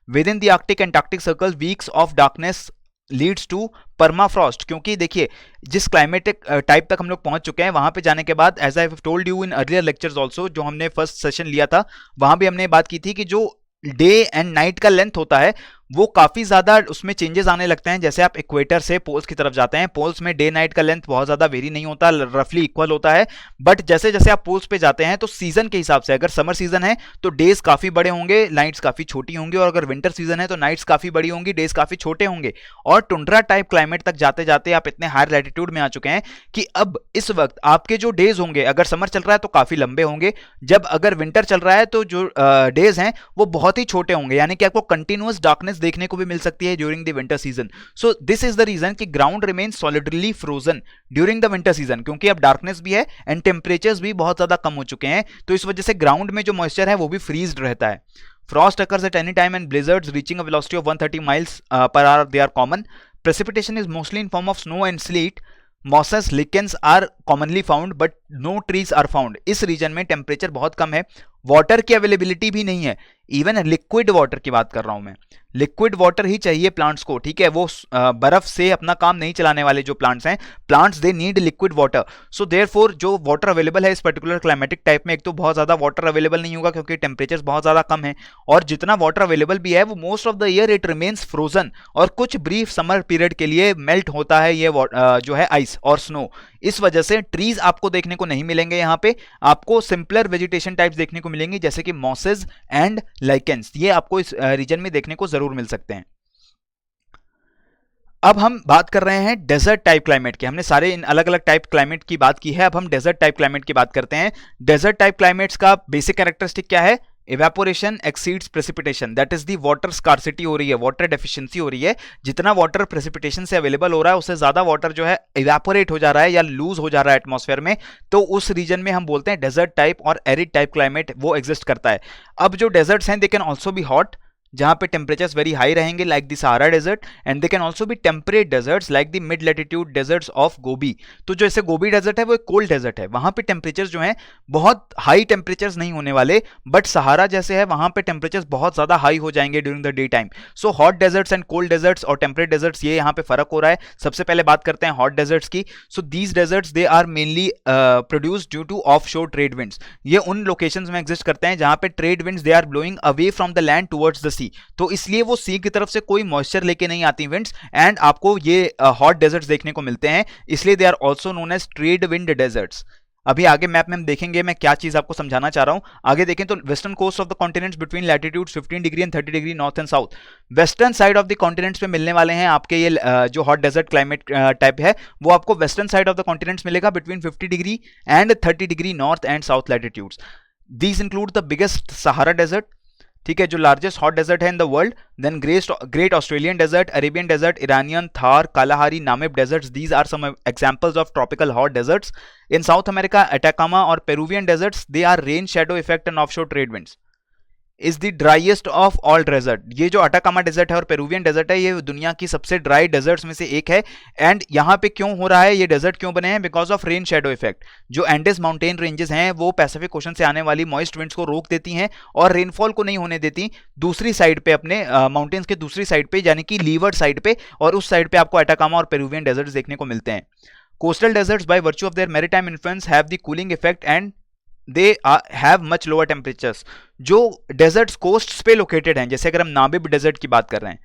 Within the Arctic and Antarctic circle weeks of darkness leads to permafrost, क्योंकि देखिए जिस क्लाइमेटिक टाइप तक हम लोग पहुंच चुके हैं वहां पे जाने के बाद, as I have told you in earlier lectures also, जो हमने फर्स्ट सेशन लिया था वहां भी हमने बात की थी कि जो डे एंड नाइट का लेंथ होता है वो काफी ज्यादा उसमें चेंजेस आने लगते हैं। जैसे आप इक्वेटर से पोल्स की तरफ जाते हैं, पोल्स में डे नाइट का लेंथ बहुत ज्यादा वेरी नहीं होता, रफली इक्वल होता है, बट जैसे जैसे आप पोल्स पे जाते हैं तो सीजन के हिसाब से, अगर समर सीजन है तो डेज काफी बड़े होंगे, नाइट्स काफी छोटी होंगी, और अगर विंटर सीजन है तो नाइट्स काफी बड़ी होंगी, डेज काफी छोटे होंगे। और टुंड्रा टाइप क्लाइमेट तक जाते जाते आप इतने हायर लैटिट्यूड में आ चुके हैं कि अब इस वक्त आपके जो डेज होंगे, अगर समर चल रहा है तो काफी लंबे होंगे, जब अगर विंटर चल रहा है तो जो डेज हैं वो बहुत ही छोटे होंगे, यानी कि आपको कंटिन्यूअस डार्कनेस देखने को भी मिल सकती है during the winter season. So this is the reason कि ground remains solidly frozen during the winter season, क्योंकि अब डार्कनेस भी है एंड टेम्परेचर्स भी बहुत ज्यादा कम हो चुके हैं, तो इस वजह से ग्राउंड में जो मॉइस्चर है वो भी फ्रीज्ड रहता है। Frost occurs at any time and blizzards reaching a velocity of 130 miles per hour they are common. Precipitation is mostly in form of snow and sleet. Mosses, lichens are commonly found but no trees are found. इस रीजन में टेम्परेचर बहुत कम है, वाटर की अवेलेबिलिटी भी नहीं है, इवन लिक्विड वाटर की बात कर रहा हूं मैं, लिक्विड वाटर ही चाहिए प्लांट्स को। ठीक है, वो बर्फ से अपना काम नहीं चलाने वाले जो प्लांट्स हैं, plants they need liquid water. So therefore जो वाटर अवेलेबल है इस पर्टिकुलर क्लाइमेटिक टाइप में, एक तो बहुत ज्यादा वाटर अवेलेबल नहीं होगा क्योंकि टेम्परेचर बहुत ज्यादा कम है, और जितना वाटर अवेलेबल भी है वो most of the year it remains frozen, और कुछ ब्रीफ समर पीरियड के लिए मेल्ट होता है ये जो है आइस और स्नो। इस वजह से ट्रीज आपको देखने को नहीं मिलेंगे, यहाँ पे आपको सिंपलर वेजिटेशन टाइप्स देखने को मिलेंगे जैसे कि मॉसेज एंड लाइकेंस, ये आपको इस रीजन में देखने को जरूर मिल सकते हैं। अब हम बात कर रहे हैं डेजर्ट टाइप क्लाइमेट की। हमने सारे इन अलग अलग टाइप क्लाइमेट की बात की है, अब हम डेजर्ट टाइप क्लाइमेट की बात करते हैं। डेजर्ट टाइप क्लाइमेट्स का बेसिक कैरेक्टरिस्टिक क्या है? Evaporation exceeds precipitation, that is the water scarcity हो रही है, वाटर डेफिशिएंसी हो रही है। जितना वाटर प्रेसिपिटेशन से अवेलेबल हो रहा है उससे ज्यादा वाटर जो है इवेपोरेट हो जा रहा है या लूज हो जा रहा है एटमॉस्फेयर में, तो उस रीजन में हम बोलते हैं डेजर्ट टाइप और एरिड टाइप क्लाइमेट वो एग्जिस्ट करता है। अब जो डेजर्ट्स हैं they can also be hot, जहां पे टेम्परेचर्स वेरी हाई रहेंगे like the Sahara desert, and they can also be temperate deserts like the mid latitude deserts of Gobi. तो जो ऐसे गोबी डेजर्ट है वो एक कोल्ड डेजर्ट है, वहां पे टेम्परेचर्स जो हैं बहुत हाई टेम्परेचर्स नहीं होने वाले, बट सहारा जैसे है वहां पे टेम्परेचर्स बहुत ज्यादा हाई हो जाएंगे during the day time. So hot deserts and cold deserts और टेम्परेट डेजर्ट्स, ये यहाँ पे फर्क हो रहा है। सबसे पहले बात करते हैं हॉट डेजर्ट्स की। So these deserts they are mainly produced due to off shore trade winds, ये उन लोकेशंस में एग्जिस्ट करते हैं जहां पे trade winds they are blowing away from the land towards the sea, तो इसलिए वो सी की तरफ से कोई मॉइस्चर लेके नहीं आती विंड्स, एंड आपको ये हॉट डेजर्ट्स देखने को मिलते हैं, इसलिए they are also known as trade wind deserts. अभी आगे मैप में हम देखेंगे मैं क्या चीज आपको समझाना चाह रहा हूं। आगे देखें तो western coast of the continents between latitudes 15 degree and 30 degree north and south, western side of the continents पे मिलने वाले हैं आपके ये जो हॉट डेजर्ट क्लाइमेट टाइप है वो आपको western side of the continents मिलेगा between 50 degree and 30 degree north and south latitudes. These include the biggest Sahara desert, ठीक है, जो लार्जेस्ट हॉट डेजर्ट है in the world. Then Great Australian desert, Arabian desert, Iranian, Thar, Kalahari, Namib deserts, these are some examples of tropical hot deserts. In South America, Atacama और Peruvian deserts, they are rain shadow effect and offshore trade winds. Is the driest of all desert, ये जो अटाकामा डेजर्ट है और पेरुवियन डेजर्ट है, ये दुनिया की सबसे ड्राई डेजर्ट्स में से एक है। एंड यहाँ पे क्यों हो रहा है, ये डेजर्ट क्यों बने हैं? Because of rain shadow effect. जो एंडेस माउंटेन रेंजेस हैं वो पैसिफिक ओशन से आने वाली मॉइस्ट विंड्स को रोक देती हैं और रेनफॉल को नहीं होने देती दूसरी साइड पे, अपने माउंटेन्स के दूसरी साइड पे, यानी कि लीवर्ड साइड पे, और उस साइड पे आपको अटाकामा और पेरुवियन डेजर्ट्स देखने को मिलते हैं। Coastal deserts by virtue of their maritime influence have the cooling effect and they have much lower temperatures. जो डेजर्ट्स कोस्ट पे लोकेटेड हैं, जैसे अगर हम नामिब डेजर्ट की बात कर रहे हैं,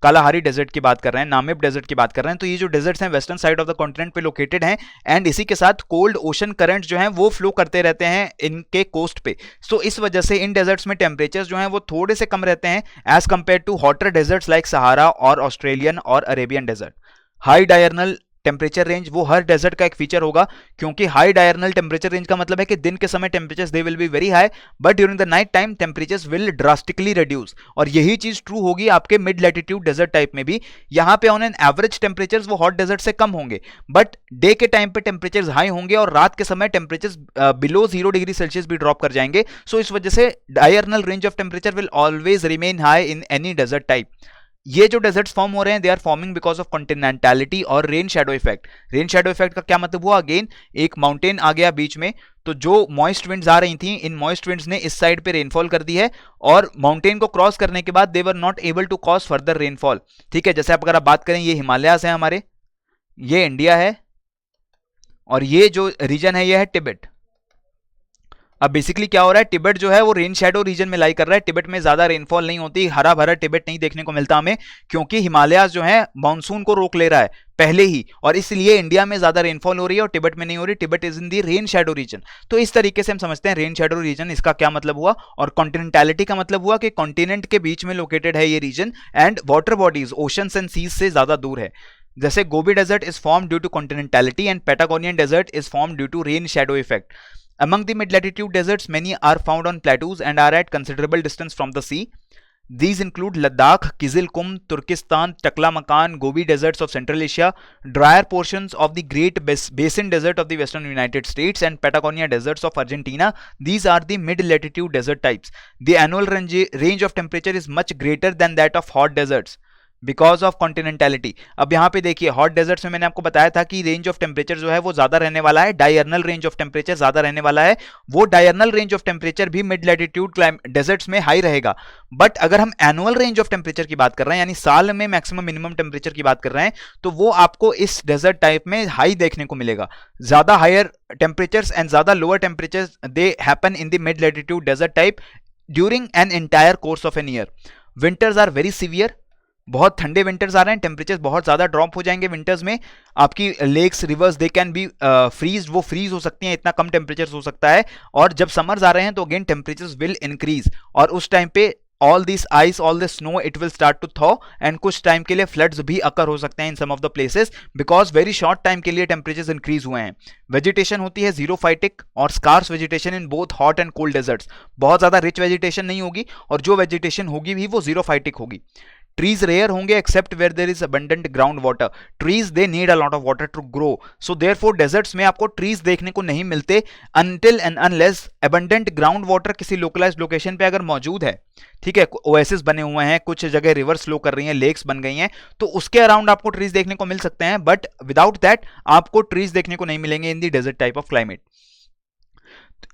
कालाहारी डेजर्ट की बात कर रहे हैं, नामिब डेजर्ट की बात कर रहे हैं, तो ये जो डेजर्ट्स हैं western side of the continent पे लोकेटेड हैं एंड इसी के साथ कोल्ड ओशन करंट्स जो हैं वो फ्लो करते रहते हैं इनके कोस्ट पे। सो इस वजह से इन डेजर्ट्स में टेम्परेचर्स जो हैं वो थोड़े से कम रहते हैं as compare to hotter deserts like Sahara और ऑस्ट्रेलियन और Arabian desert. High diurnal temperature range वो हर डेजर्ट का एक फीचर होगा, क्योंकि हाई डायरनल टेम्परेचर रेंज का मतलब है कि दिन के समय temperatures they will be very high but during the night time temperatures will drastically reduce. और यही चीज ट्रू होगी आपके मिड लैटिट्यूड डेजर्ट टाइप में भी। यहाँ पे ऑन एन एवरेज टेम्परेचर्स वो हॉट डेजर्ट से कम होंगे बट डे के टाइम पे टेम्परेचर्स हाई होंगे और रात के समय टेम्परेचर्स बिलो 0 डिग्री सेल्सियस भी ड्रॉप कर जाएंगे। सो इस वजह से diurnal range of temperature will always remain high in any desert type. ये जो डेजर्ट्स फॉर्म हो रहे हैं they are forming because of continentality और rain shadow effect. Rain shadow effect का क्या मतलब हुआ? अगेन एक माउंटेन आ गया बीच में, तो जो मॉइस्ट विंड्स आ रही थी, इन मॉइस्ट विंड्स ने इस साइड पे रेनफॉल कर दी है और माउंटेन को क्रॉस करने के बाद they were not able to cause further rainfall. ठीक है, जैसे अगर आप बात करें, ये हिमालयास है हमारे, ये इंडिया है और ये जो रीजन है ये है तिब्बत। अब बेसिकली क्या हो रहा है, तिब्बत जो है वो रेन शैडो रीजन में लाई कर रहा है। तिब्बत में ज्यादा रेनफॉल नहीं होती, हरा भरा तिब्बत नहीं देखने को मिलता हमें, क्योंकि हिमालयास जो है मानसून को रोक ले रहा है पहले ही, और इसलिए इंडिया में ज्यादा रेनफॉल हो रही है और तिब्बत में नहीं हो रही। Tibet is in the rain shadow reason. तो इस तरीके से हम समझते हैं रेन शैडो रीजन, इसका क्या मतलब हुआ। और कॉन्टिनेंटैलिटी का मतलब हुआ कि कॉन्टिनेंट के बीच में लोकेटेड है ये region and water bodies oceans and seas से ज्यादा दूर है। जैसे Gobi desert is form due to continentality and Patagonian desert is form due to rain shadow effect. Among the mid-latitude deserts, many are found on plateaus and are at considerable distance from the sea. These include Ladakh, Kizilkum, Turkestan, Taklamakan, Gobi deserts of Central Asia, drier portions of the Great Basin Desert of the Western United States, and Patagonia deserts of Argentina. These are the mid-latitude desert types. The annual range of temperature is much greater than that of hot deserts because of continentality. अब यहाँ पे देखिए, हॉट डेजर्ट्स में मैंने आपको बताया था कि रेंज ऑफ टेम्परेचर जो है वो ज्यादा रहने वाला है, डायरनल रेंज ऑफ टेम्परेचर ज्यादा रहने वाला है। वो डायरनल रेंज ऑफ टेम्परेचर भी मिड लैटिट्यूड डेजर्ट्स में हाई रहेगा। बट अगर हम एनुअल रेंज ऑफ टेम्परेचर की बात कर रहे हैं, यानी साल में मैक्सिमम मिनिमम टेम्परेचर की बात कर रहे हैं, तो वो आपको इस डेजर्ट टाइप में हाई देखने को मिलेगा। ज्यादा हायर टेम्परेचर्स एंड ज्यादा lower temperatures they happen in the mid latitude desert type during an entire course of an year. Winters are very severe, बहुत ठंडे विंटर्स आ रहे हैं, टेम्परेचर बहुत ज्यादा ड्रॉप हो जाएंगे विंटर्स में। आपकी lakes rivers they can be freeze, वो फ्रीज हो सकती हैं, इतना कम टेम्परेचर हो सकता है। और जब समर्स आ रहे हैं तो अगेन टेम्परेचर्स विल इंक्रीज और उस टाइम पे all this ice, all this snow, it will start to thaw and कुछ टाइम के लिए फ्लड्स भी अकर हो सकते हैं in some of the places because very short time के लिए टेम्परेचर्स इंक्रीज हुए हैं। वेजिटेशन होती है जीरोफाइटिक और scarce vegetation in both hot and cold deserts. बहुत ज्यादा रिच वेजिटेशन नहीं होगी और जो वेजिटेशन होगी भी वो जीरोफाइटिक होगी। ट्रीज रेयर होंगे except where there is abundant ground water. Trees they need a lot of water to grow, so therefore deserts में आपको ट्रीज देखने को नहीं मिलते until and unless abundant ground water किसी लोकलाइज्ड लोकेशन पे अगर मौजूद है। ठीक है, ओएसिस बने हुए हैं, कुछ जगह रिवर्स फ्लो कर रही हैं, लेक्स बन गई हैं, तो उसके अराउंड आपको ट्रीज देखने को मिल सकते हैं, बट विदाउट दैट आपको ट्रीज देखने को नहीं मिलेंगे in the desert type of climate.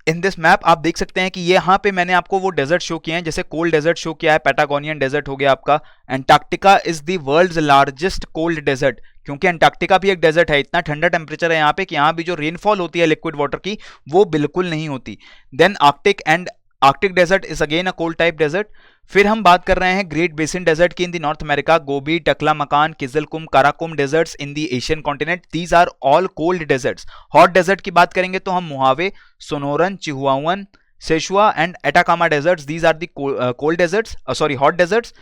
In this map आप देख सकते हैं कि यहाँ पे मैंने आपको वो डेजर्ट शो किए हैं, जैसे कोल्ड डेजर्ट शो किया है, पैटागोनियन डेजर्ट हो गया आपका। Antarctica is the world's largest cold desert, क्योंकि एंटार्क्टिका भी एक डेजर्ट है। इतना ठंडा टेम्परेचर है यहाँ पे कि यहाँ भी जो रेनफॉल होती है लिक्विड वाटर की वो बिल्कुल नहीं होती। Then Arctic desert is again a cold type desert. फिर हम बात कर रहे हैं ग्रेट बेसिन डेजर्ट की in the North America, Gobi, Taklamakan, Kyzylkum, Karakum deserts in the Asian continent. These are all cold deserts. Hot desert की बात करेंगे तो हम Mojave, Sonoran, Chihuahuan, Sechura and Atacama deserts, these are the cold deserts, sorry hot deserts.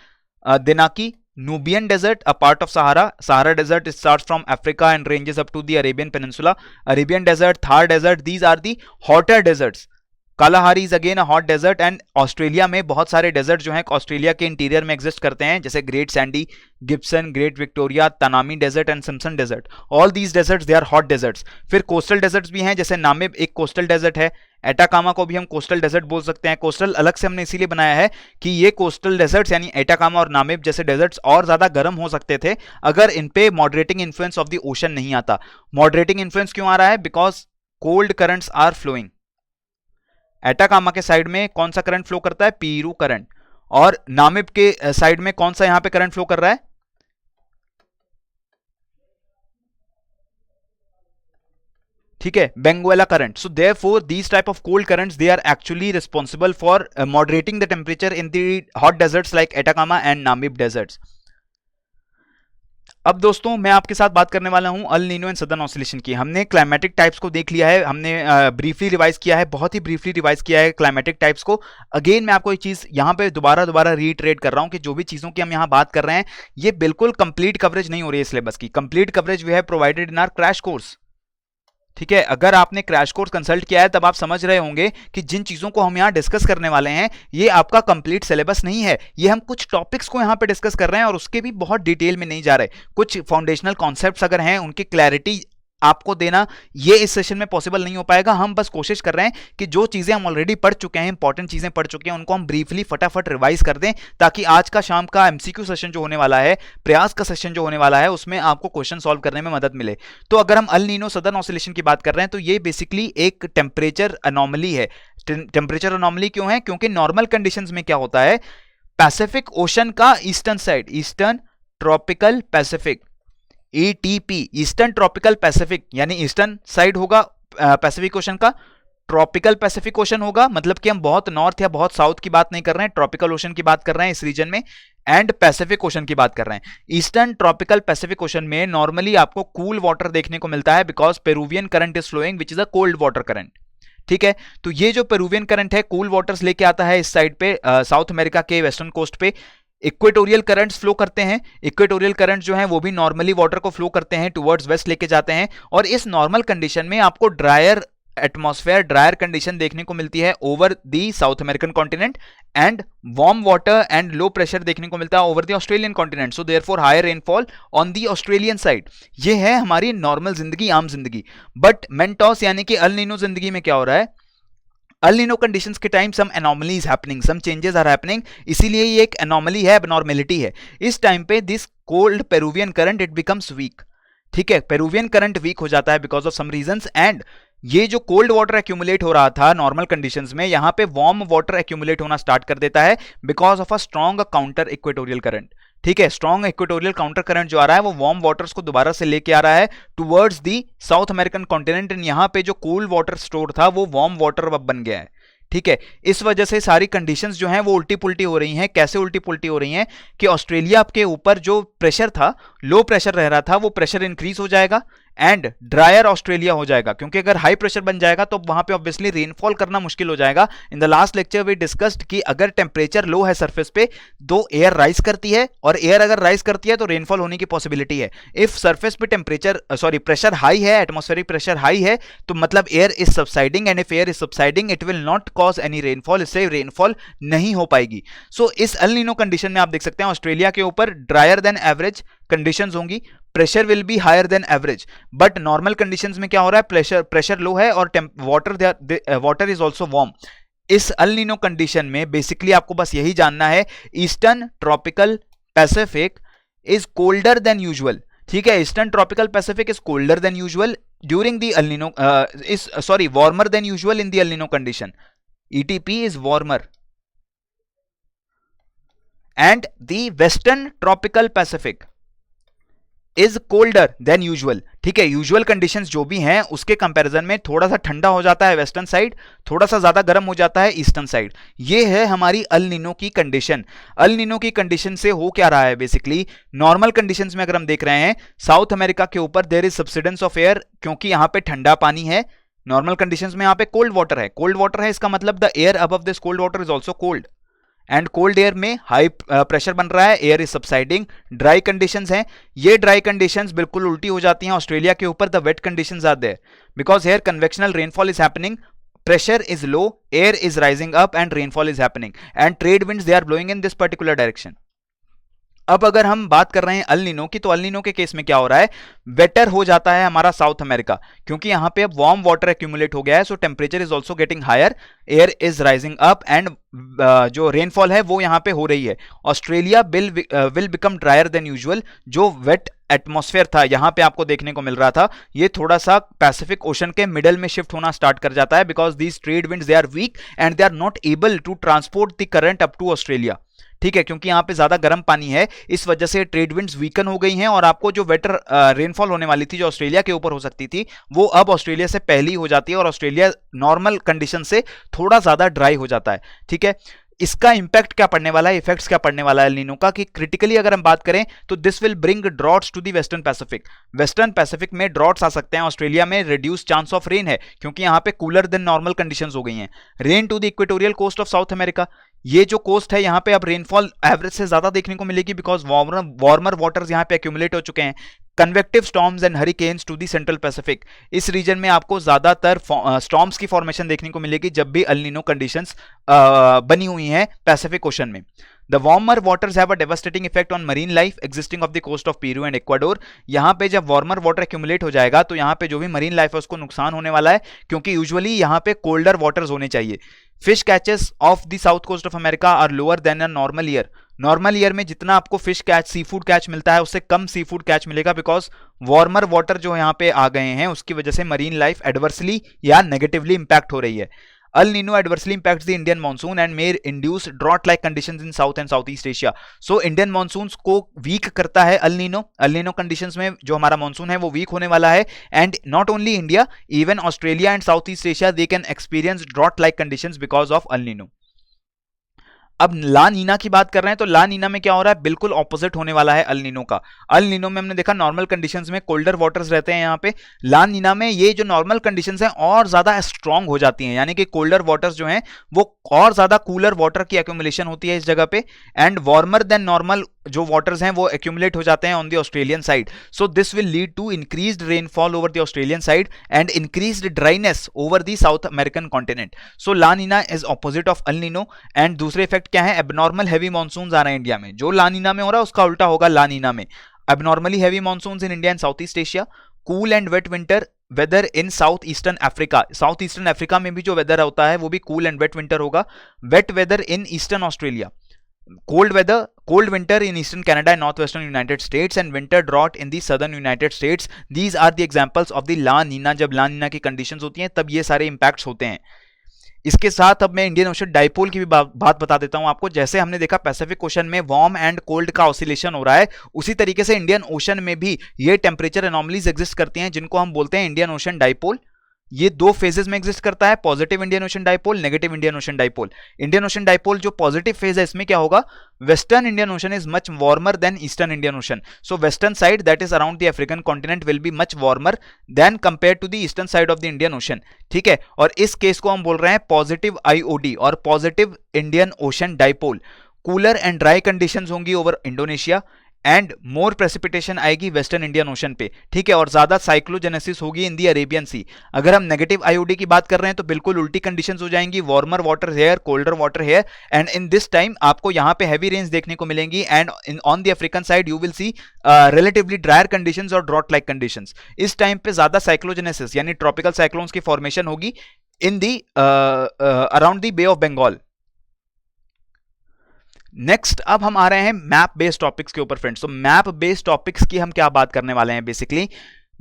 Danakil, Nubian desert, a part of Sahara. Sahara desert starts from Africa and ranges up to the Arabian Peninsula. Arabian desert, Thar desert, these are the hotter deserts. Kalahari is again a hot desert, and Australia में बहुत सारे डेजर्ट जो हैं ऑस्ट्रेलिया के इंटीरियर में एग्जिस्ट करते हैं, जैसे Great Sandy, Gibson, Great Victoria, Tanami desert and Simpson desert. All these deserts they are hot deserts. फिर कोस्टल डेजर्ट्स भी हैं, जैसे नामिब एक कोस्टल डेजर्ट है, एटाकामा को भी हम कोस्टल डेजर्ट बोल सकते हैं। कोस्टल अलग से हमने इसीलिए बनाया है कि ये कोस्टल डेजर्ट्स यानी एटाकामा और नामिब जैसे डेजर्ट्स और ज्यादा गर्म हो सकते थे अगर इन पे moderating influence of the ocean नहीं आता। मॉडरेटिंग इन्फ्लुएंस क्यों आ रहा है? Because cold currents are flowing. Atacama के साइड में कौन सा करंट फ्लो करता है? Peru current. और नामिब के साइड में कौन सा यहां पे करंट फ्लो कर रहा है? ठीक है, Benguela current. So therefore these type of cold currents they are actually responsible for moderating the temperature in the hot deserts like Atacama and Namib deserts. अब दोस्तों मैं आपके साथ बात करने वाला हूं El Nino and southern oscillation की। हमने क्लाइमेटिक टाइप्स को देख लिया है, हमने ब्रीफली रिवाइज किया है, बहुत ही ब्रीफली रिवाइज किया है क्लाइमेटिक टाइप्स को। अगेन मैं आपको एक चीज यहां पे दोबारा रीइटरेट कर रहा हूं कि जो भी चीजों की हम यहां बात कर रहे हैं ये बिल्कुल कंप्लीट कवरेज नहीं हो रही है सिलेबस की। Complete coverage we have provided in our crash course. ठीक है, अगर आपने क्रैश कोर्स कंसल्ट किया है तब आप समझ रहे होंगे कि जिन चीजों को हम यहां डिस्कस करने वाले हैं ये आपका कंप्लीट सिलेबस नहीं है। ये हम कुछ टॉपिक्स को यहां पे डिस्कस कर रहे हैं और उसके भी बहुत डिटेल में नहीं जा रहे। कुछ फाउंडेशनल कॉन्सेप्ट्स अगर हैं उनकी क्लैरिटी आपको देना ये इस सेशन में पॉसिबल नहीं हो पाएगा। हम बस कोशिश कर रहे हैं कि जो चीजें हम ऑलरेडी पढ़ चुके हैं, इंपॉर्टेंट चीजें पढ़ चुके हैं, उनको हम ब्रीफली फटाफट रिवाइज कर दें ताकि आज का शाम का एमसीक्यू सेशन जो होने वाला है, प्रयास का सेशन जो होने वाला है, उसमें आपको क्वेश्चन सॉल्व करने में मदद मिले। तो अगर हम अल नीनो सदर्न ऑसिलेशन की बात कर रहे हैं तो ये बेसिकली एक टेम्परेचर अनोमली है। टेम्परेचर अनोमली क्यों है? क्योंकि नॉर्मल कंडीशंस में क्या होता है, पैसिफिक ओशन का eastern side, eastern tropical Pacific, ETP, eastern tropical Pacific, यानी ईस्टर्न साइड होगा पैसिफिक ओशन का, ट्रॉपिकल पैसिफिक ओशन होगा, मतलब कि हम बहुत नॉर्थ या बहुत साउथ की बात नहीं कर रहे हैं, ट्रॉपिकल ओशन की बात कर रहे हैं इस रीजन में, एंड पैसिफिक ओशन की बात कर रहे हैं। ईस्टर्न ट्रॉपिकल पैसिफिक ओशन में नॉर्मली आपको कूल वाटर देखने को मिलता है because Peruvian current is flowing which is a cold water current. ठीक है, तो ये जो पेरुवियन करंट है कूल वाटर्स लेके आता है इस साइड पे, साउथ अमेरिका के वेस्टर्न कोस्ट पे। इक्वेटोरियल करंट्स फ्लो करते हैं, इक्वेटोरियल करंट जो हैं वो भी नॉर्मली वाटर को फ्लो करते हैं टुवर्ड्स वेस्ट लेके जाते हैं, और इस नॉर्मल कंडीशन में आपको ड्रायर एटमॉस्फेयर, ड्रायर कंडीशन देखने को मिलती है over the South American continent, and warm water and low pressure देखने को मिलता है over the Australian continent. So therefore higher rainfall on the Australian side. ये है हमारी नॉर्मल जिंदगी, आम जिंदगी। बट मेंटोस यानी कि अल नीनो जिंदगी में क्या हो रहा है, अल नीनो कंडीशंस के time some anomalies happening, some changes are happening, इसीलिए ये एक एनॉमली है, एबनॉर्मेलिटी है। इस टाइम पे this cold Peruvian current it becomes weak. ठीक है, पेरुवियन करंट वीक हो जाता है because of some reasons, and ये जो कोल्ड वाटर एक्यूमुलेट हो रहा था नॉर्मल कंडीशंस में, यहां पे वार्म वाटर एक्यूमुलेट होना स्टार्ट कर देता है because of a strong counter equatorial current. ठीक है, स्ट्रॉन्ग इक्वेटोरियल काउंटर करंट जो आ रहा है वो वार्म वाटर्स को दोबारा से लेके आ रहा है towards the South American continent, and यहां पे जो कूल वाटर स्टोर था वो वार्म वाटर अब बन गया है। ठीक है, इस वजह से सारी कंडीशंस जो हैं वो उल्टी पुल्टी हो रही हैं। कैसे उल्टी पुल्टी हो रही हैं कि ऑस्ट्रेलिया के ऊपर जो प्रेशर था, लो प्रेशर रह रहा था, वो प्रेशर इंक्रीज हो जाएगा एंड ड्रायर ऑस्ट्रेलिया हो जाएगा, क्योंकि अगर हाई प्रेशर बन जाएगा तो वहां पे ऑब्वियसली रेनफॉल करना मुश्किल हो जाएगा। In the last lecture we discussed कि अगर टेम्परेचर लो है सरफेस पे तो एयर राइज करती है, और एयर अगर राइज करती है तो रेनफॉल होने की पॉसिबिलिटी है। इफ सरफेस पे टेम्परेचर प्रेशर हाई है, एटमॉस्फेरिक प्रेशर हाई है, तो मतलब air is subsiding, and if air is subsiding it will not cause any rainfall, इससे रेनफॉल नहीं हो पाएगी। सो इस अल नीनो कंडीशन में आप देख सकते हैं ऑस्ट्रेलिया के ऊपर ड्रायर देन एवरेज कंडीशंस होंगी, pressure will be higher than average. But normal conditions में क्या हो रहा है, प्रेशर लो है और वाटर इज ऑल्सो वार्म। इस अल नीनो कंडीशन में बेसिकली आपको बस यही जानना है, eastern tropical Pacific is colder than usual. ठीक है, eastern tropical Pacific is colder than usual during the El Nino, warmer than usual in the El Nino condition. ETP is warmer and the western tropical Pacific is colder than usual। ठीक है, यूजुअल कंडीशंस जो भी हैं उसके कंपैरिजन में थोड़ा सा ठंडा हो जाता है वेस्टर्न साइड, थोड़ा सा ज्यादा गर्म हो जाता है ईस्टर्न साइड। ये है हमारी अल नीनो की कंडीशन। अल नीनो की कंडीशन से हो क्या रहा है, बेसिकली नॉर्मल कंडीशंस में अगर हम देख रहे हैं साउथ अमेरिका के ऊपर there is subsidence of air, क्योंकि यहां पे ठंडा पानी है। नॉर्मल कंडीशंस में यहां पे कोल्ड वाटर है, कोल्ड वाटर है, इसका मतलब the air above this cold water is also cold, and cold air में हाई प्रेशर बन रहा है, air is subsiding, dry conditions हैं। ये ड्राई कंडीशंस बिल्कुल उल्टी हो जाती हैं ऑस्ट्रेलिया के ऊपर, the wet conditions are there because here convectional rainfall is happening, pressure is low, air is rising up and rainfall is happening and trade winds they are blowing in this particular direction. अब अगर हम बात कर रहे हैं अल नीनो की, तो अल नीनो के केस में क्या हो रहा है, वेटर हो जाता है हमारा साउथ अमेरिका, क्योंकि यहां पे अब वार्म वाटर एक्यूमुलेट हो गया है, so temperature is also getting higher, air is rising up and जो रेनफॉल है वो यहां पे हो रही है. Australia will become drier than usual. जो वेट एटमॉस्फेयर था यहां पे आपको देखने को मिल रहा था, ये थोड़ा सा पैसिफिक ओशन के मिडल में शिफ्ट होना स्टार्ट कर जाता है, because these trade winds they are weak and they are not able to transport the current up to Australia. ठीक है, क्योंकि यहाँ पे ज्यादा गर्म पानी है, इस वजह से ट्रेड विंड्स वीकन हो गई हैं और आपको जो वेटर रेनफॉल होने वाली थी जो ऑस्ट्रेलिया के ऊपर हो सकती थी, वो अब ऑस्ट्रेलिया से पहले ही हो जाती है और ऑस्ट्रेलिया नॉर्मल कंडीशन से थोड़ा ज्यादा ड्राई हो जाता है. ठीक है, इसका इंपैक्ट क्या पड़ने वाला है, इफेक्ट्स क्या पड़ने वाला है एल नीनो का, कि क्रिटिकली अगर हम बात करें तो this will bring droughts to the western Pacific. Western Pacific में ड्रॉट्स आ सकते हैं. ऑस्ट्रेलिया में रिड्यूस चांस ऑफ रेन है, क्योंकि यहां पे कूलर देन नॉर्मल कंडीशंस हो गई हैं. Rain to the equatorial coast of South America, ये जो कोस्ट है यहां पे अब रेनफॉल एवरेज से ज्यादा देखने को मिलेगी, बिकॉज वार्मर वाटर्स यहां पे एक्यूमुलेट हो चुके हैं. Convective storms and hurricanes to the central Pacific, इस रीजन में आपको ज्यादातर स्टॉर्म्स की फॉर्मेशन देखने को मिलेगी जब भी अल नीनो कंडीशंस बनी हुई हैं पैसिफिक ओशन में. The warmer waters have a devastating effect on marine life existing off the coast of Peru and Ecuador. यहाँ पे जब वार्मर वाटर एक्यूमुलेट हो जाएगा तो यहाँ पे जो भी मरीन लाइफ है उसको नुकसान होने वाला है, क्योंकि यूजुअली यहाँ पे कोल्डर वाटर्स होने चाहिए. Fish catches of the south coast of America are lower than a normal year. Normal year में जितना आपको fish catch, sea food catch मिलता है, उससे कम सी फूड कैच मिलेगा, बिकॉज वार्मर वाटर जो यहाँ पे आ गए हैं उसकी वजह से मरीन लाइफ एडवर्सली या नेगेटिवली इंपैक्ट हो रही है. Al Nino adversely impacts the Indian monsoon and may induce drought-like conditions in South and Southeast Asia. So Indian monsoons को weak करता है Al Nino. Al Nino conditions में जो हमारा monsoon है वो weak होने वाला है, and not only India, even Australia and Southeast Asia they can experience drought-like conditions because of Al Nino. अब ला नीना की बात कर रहे हैं, तो ला नीना में क्या हो रहा है, बिल्कुल ऑपोजिट होने वाला है अल नीनो का. अल नीनो में हमने देखा नॉर्मल कंडीशंस में कोल्डर वाटर्स रहते हैं यहाँ पे. ला नीना में ये जो नॉर्मल कंडीशंस हैं और ज्यादा स्ट्रांग हो जाती हैं, यानी कि कोल्डर वाटर्स जो हैं वो और ज्यादा कूलर वाटर की एक्यूमुलेशन होती है इस जगह पे, एंड वार्मर देन नॉर्मल जो वाटर्स हैं वो एक्यूमुलेट हो जाते हैं on the Australian side. So this will lead to increased rainfall over the Australian side and increased dryness over the South American continent. So La Nina is opposite of El Nino. And दूसरे इफेक्ट क्या है, एबनॉर्मल हैवी मानसून्स आ रहे हैं इंडिया में. जो ला नीना में हो रहा है उसका उल्टा होगा ला नीना में. Abnormally heavy monsoons in India and South East Asia. Cool and wet winter weather in south eastern Africa. South eastern Africa में भी जो वेदर होता है वो भी कूल एंड वेट विंटर होगा. Wet weather in eastern Australia. cold winter in eastern Canada and northwestern United States and winter drought in the southern United States. These are the examples of the La Nina. जब La Nina की conditions होती हैं तब ये सारे impacts होते हैं. इसके साथ अब मैं इंडियन ओशन डाइपोल की भी बात बता देता हूं आपको. जैसे हमने देखा पैसिफिक ओशन में वार्म एंड कोल्ड का ऑसिलेशन हो रहा है, उसी तरीके से इंडियन ओशन में भी ये टेम्परेचर एनॉमलीज एग्जिस्ट करती हैं, जिनको हम बोलते हैं इंडियन ओशन डाइपोल. ये दो फेजेस में एग्जिस्ट करता है, positive Indian Ocean dipole, negative Indian Ocean dipole. Indian Ocean dipole जो पॉजिटिव फेज है इसमें क्या होगा, western Indian Ocean is much warmer than eastern Indian Ocean. So western side that is around the African continent will be much warmer than compare to the eastern side of the Indian Ocean. ठीक है, और इस केस को हम बोल रहे हैं पॉजिटिव आईओडी और positive Indian Ocean dipole. Cooler and dry conditions होंगी over Indonesia and more precipitation आएगी वेस्टर्न इंडियन ओशन पे. ठीक है, और ज्यादा साइक्लोजेनेसिस होगी इन दी अरेबियन सी. अगर हम नेगेटिव आईओडी की बात कर रहे हैं तो बिल्कुल उल्टी कंडीशंस हो जाएंगी, warmer water here, colder water here, and in this time आपको यहां पे हैवी रेन्स देखने को मिलेंगी. And on the African side you will see relatively drier conditions और ड्रॉट लाइक कंडीशंस. इस टाइम पे ज्यादा साइक्लोजेनेसिस यानी ट्रॉपिकल साइक्लोन्स की फॉर्मेशन होगी in the around the Bay of Bengal. Next अब हम आ रहे हैं मैप बेस्ड टॉपिक्स के ऊपर फ्रेंड्स. तो मैप बेस्ड टॉपिक्स की हम क्या बात करने वाले हैं, basically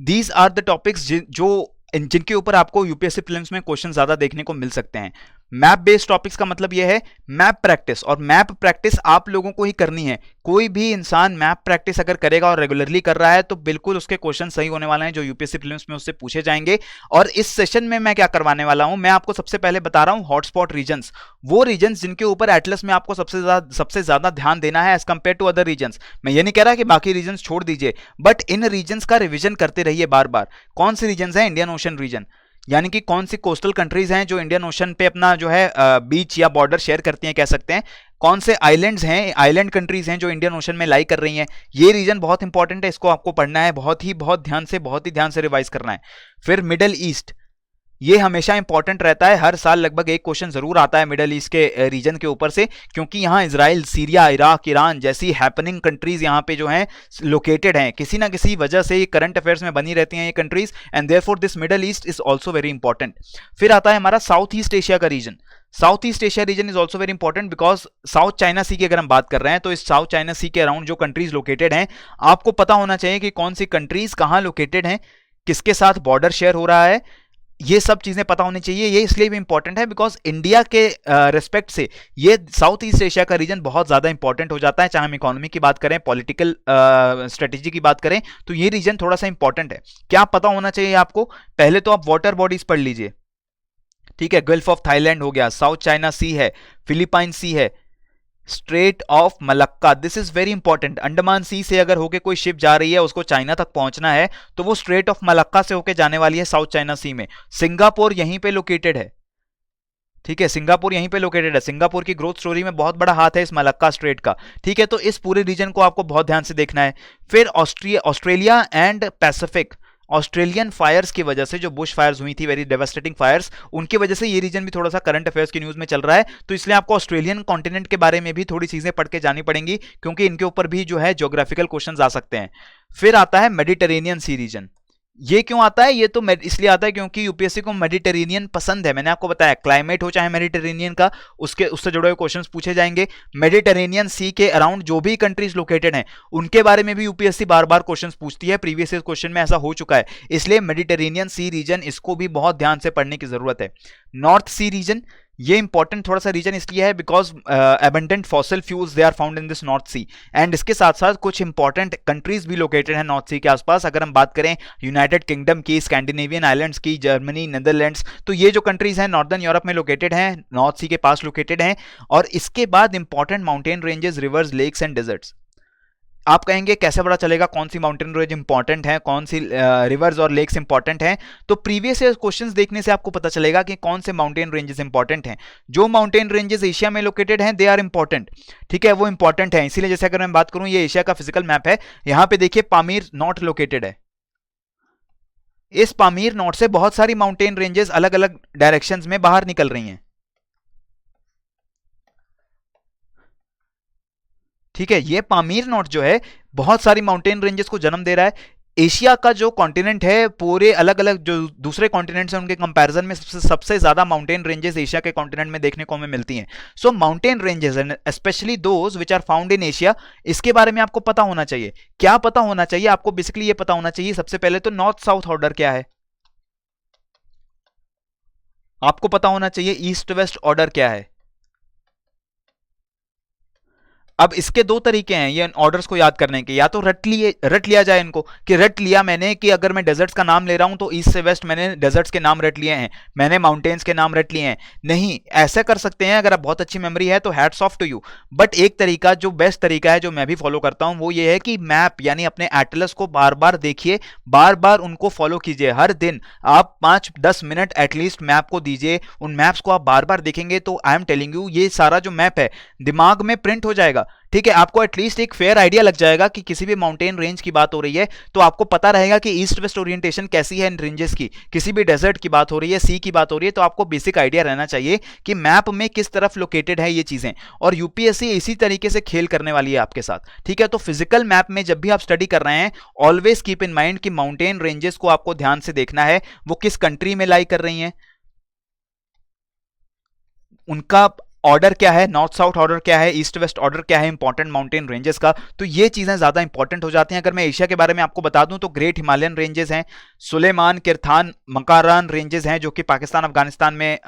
these are the topics जिनके ऊपर आपको यूपीएससी प्रीलिम्स में क्वेश्चन ज्यादा देखने को मिल सकते हैं. मैप बेस्ड टॉपिक्स का मतलब यह है मैप प्रैक्टिस, और मैप प्रैक्टिस आप लोगों को ही करनी है. कोई भी इंसान मैप प्रैक्टिस अगर करेगा और रेगुलरली कर रहा है तो बिल्कुल उसके क्वेश्चन सही होने वाले हैं जो यूपीएससी प्रीलिम्स में उससे पूछे जाएंगे. और इस सेशन में मैं क्या करवाने वाला हूं, मैं आपको सबसे पहले बता रहा हूं हॉटस्पॉट रीजन्स, वो रीजन्स जिनके ऊपर एटलस में आपको सबसे ज्यादा ध्यान देना है as compare to other regions. मैं ये नहीं कह रहा कि बाकी रीजन्स छोड़ दीजिए, बट इन रीजन्स का रिविजन करते रहिए बार बार. कौन से रीजन्स हैं, इंडियन ओशन रीजन, यानी कि कौन सी कोस्टल कंट्रीज हैं जो इंडियन ओशन पे अपना जो है बीच या बॉर्डर शेयर करती हैं कह सकते हैं. कौन से आइलैंड्स हैं, आइलैंड कंट्रीज हैं जो इंडियन ओशन में लाई कर रही हैं. ये रीजन बहुत इंपॉर्टेंट है, इसको आपको पढ़ना है बहुत ही ध्यान से रिवाइज करना है. फिर मिडल ईस्ट, ये हमेशा इंपॉर्टेंट रहता है, हर साल लगभग एक क्वेश्चन जरूर आता है मिडल ईस्ट के रीजन के ऊपर से, क्योंकि यहाँ इजराइल, सीरिया, इराक, ईरान जैसी हैपनिंग कंट्रीज यहाँ पे जो हैं लोकेटेड हैं, किसी ना किसी वजह से ये करंट अफेयर्स में बनी रहती हैं ये countries, and therefore this Middle East is also very important. फिर आता है हमारा साउथ ईस्ट एशिया का region. South East Asia region is also very important because South China Sea की अगर हम बात कर रहे हैं तो इस साउथ चाइना सी के अराउंड जो कंट्रीज लोकेटेड हैं, आपको पता होना चाहिए कि कौन सी कंट्रीज कहाँ लोकेटेड हैं, किसके साथ बॉर्डर शेयर हो रहा है, ये सब चीजें पता होनी चाहिए। ये इसलिए भी इंपॉर्टेंट है बिकॉज इंडिया के रेस्पेक्ट से ये साउथ ईस्ट एशिया का रीजन बहुत ज्यादा इंपॉर्टेंट हो जाता है, चाहे हम इकोनॉमी की बात करें, पॉलिटिकल स्ट्रेटेजी की बात करें, तो ये रीजन थोड़ा सा इंपॉर्टेंट है। क्या पता होना चाहिए आपको? पहले तो आप वाटर बॉडीज पढ़ लीजिए, ठीक है, गल्फ ऑफ थाईलैंड हो गया, साउथ चाइना सी है, फिलीपाइन सी है, Strait of Malacca, this is very important. Andaman Sea से अगर होके कोई शिप जा रही है, उसको चाइना तक पहुंचना है, तो वो स्ट्रेट ऑफ मलक्का से होके जाने वाली है साउथ चाइना सी में। सिंगापुर यहीं पे लोकेटेड है, ठीक है, सिंगापुर यहीं पे लोकेटेड है। सिंगापुर की ग्रोथ स्टोरी में बहुत बड़ा हाथ है इस मलक्का स्ट्रेट का, ठीक है। तो इस पूरे रीजन को आपको बहुत ध्यान से देखना है। फिर Australia and Pacific, Australian fires की वजह से, जो बुश फायर्स हुई थी, वेरी डेवास्टेटिंग फायर्स, उनकी वजह से ये रीजन भी थोड़ा सा करंट अफेयर्स की न्यूज में चल रहा है, तो इसलिए आपको ऑस्ट्रेलियन कॉन्टिनेंट के बारे में भी थोड़ी चीजें पढ़ के जानी पड़ेंगी, क्योंकि इनके ऊपर भी जो है ज्योग्राफिकल क्वेश्चंस आ सकते हैं। फिर आता है मेडिटेरेनियन सी रीजन। ये क्यों आता है? ये तो इसलिए आता है क्योंकि यूपीएससी को मेडिटेरेनियन पसंद है। मैंने आपको बताया, क्लाइमेट हो चाहे मेडिटेरेनियन का, उससे जुड़े हुए क्वेश्चंस पूछे जाएंगे। मेडिटेरेनियन सी के अराउंड जो भी कंट्रीज लोकेटेड हैं, उनके बारे में भी यूपीएससी बार बार क्वेश्चंस पूछती है, प्रीवियस क्वेश्चन में ऐसा हो चुका है, इसलिए मेडिटेरेनियन सी रीजन, इसको भी बहुत ध्यान से पढ़ने की जरूरत है। नॉर्थ सी रीजन, ये इंपॉर्टेंट थोड़ा सा रीजन इसलिए है because abundant fossil fuels they are found in this North Sea, and इसके साथ साथ कुछ इंपॉर्टेंट कंट्रीज भी लोकेटेड है नॉर्थ सी के आसपास। अगर हम बात करें यूनाइटेड किंगडम की, स्कैंडिनेवियन आइलैंड्स की, जर्मनी, नीदरलैंड्स, तो ये जो कंट्रीज हैं नॉर्दर्न यूरोप में लोकेटेड हैं, नॉर्थ सी के पास लोकेटेड हैं। और इसके बाद important mountain ranges, rivers, lakes and deserts. आप कहेंगे कैसे पता चलेगा कौन सी माउंटेन रेंज इंपॉर्टेंट है, कौन सी रिवर्स और लेक्स इंपॉर्टेंट हैं? तो प्रीवियस ईयर क्वेश्चंस देखने से आपको पता चलेगा कि कौन से माउंटेन रेंजेस इंपॉर्टेंट हैं। जो माउंटेन रेंजेस एशिया में लोकेटेड हैं, दे आर इंपॉर्टेंट, ठीक है, वो इंपॉर्टेंट है। इसीलिए जैसे अगर मैं बात करूं, ये एशिया का फिजिकल मैप है, यहां पे देखिए पामीर नॉट लोकेटेड है। इस पामीर नॉट से बहुत सारी माउंटेन रेंजेस अलग अलग डायरेक्शंस में बाहर निकल रही हैं, ठीक है। ये पामीर नॉट जो है बहुत सारी माउंटेन रेंजेस को जन्म दे रहा है। एशिया का जो कॉन्टिनेंट है, पूरे अलग अलग जो दूसरे कॉन्टिनेंट्स हैं उनके कंपैरिजन में सबसे ज्यादा माउंटेन रेंजेस एशिया के कॉन्टिनेंट में देखने को हमें मिलती हैं। So mountain ranges and specially those which are found in Asia, इसके बारे में आपको पता होना चाहिए। क्या पता होना चाहिए आपको? बेसिकली ये पता होना चाहिए सबसे पहले तो नॉर्थ साउथ ऑर्डर क्या है, आपको पता होना चाहिए ईस्ट वेस्ट ऑर्डर क्या है। अब इसके दो तरीके हैं ये ऑर्डर्स को याद करने के, या तो रट लिया जाए इनको, कि रट लिया मैंने कि अगर मैं डेजर्ट्स का नाम ले रहा हूं तो ईस्ट से वेस्ट मैंने डेजर्ट्स के नाम रट लिए हैं, मैंने माउंटेन्स के नाम रट लिए हैं। नहीं, ऐसे कर सकते हैं अगर आप बहुत अच्छी मेमोरी है तो hats off to you. But एक तरीका, जो बेस्ट तरीका है, जो मैं भी फॉलो करता हूं, वो ये है कि मैप यानी अपने एटलस को बार बार देखिए, बार बार उनको फॉलो कीजिए। हर दिन आप 5-10 मिनट एटलीस्ट मैप को दीजिए। उन मैप्स को आप बार बार देखेंगे तो आई एम टेलिंग यू, ये सारा जो मैप है दिमाग में प्रिंट हो जाएगा, ठीक है। आपको एटलीस्ट एक फेयर आइडिया लग जाएगा कि किसी भी माउंटेन रेंज की बात हो रही है तो आपको पता रहेगा कि ईस्ट वेस्ट ओरिएंटेशन कैसी है इन रेंजेस की। किसी भी डेजर्ट की बात हो रही है, सी की बात हो रही है, तो आपको बेसिक आइडिया रहना चाहिए कि मैप में किस तरफ लोकेटेड है ये चीजें। और यूपीएससी इसी तरीके से खेल करने वाली है आपके साथ, ठीक है। तो फिजिकल मैप में जब भी आप स्टडी कर रहे हैं, ऑलवेज कीप इन माइंड कि माउंटेन रेंजेस को आपको ध्यान से देखना है, वो किस कंट्री में लाई कर रही हैं, उनका ऑर्डर क्या है, नॉर्थ साउथ ऑर्डर क्या है, ईस्ट वेस्ट ऑर्डर क्या है इंपॉर्टेंट माउंटेन रेंजेस का। तो ये चीजें ज्यादा इंपॉर्टेंट हो जाती हैं। अगर मैं एशिया के बारे में आपको बता दूं तो ग्रेट हिमालयन रेंजेस हैं, सुलेमान, किरथान, मकारान रेंजेस हैं जो कि पाकिस्तान अफगानिस्तान में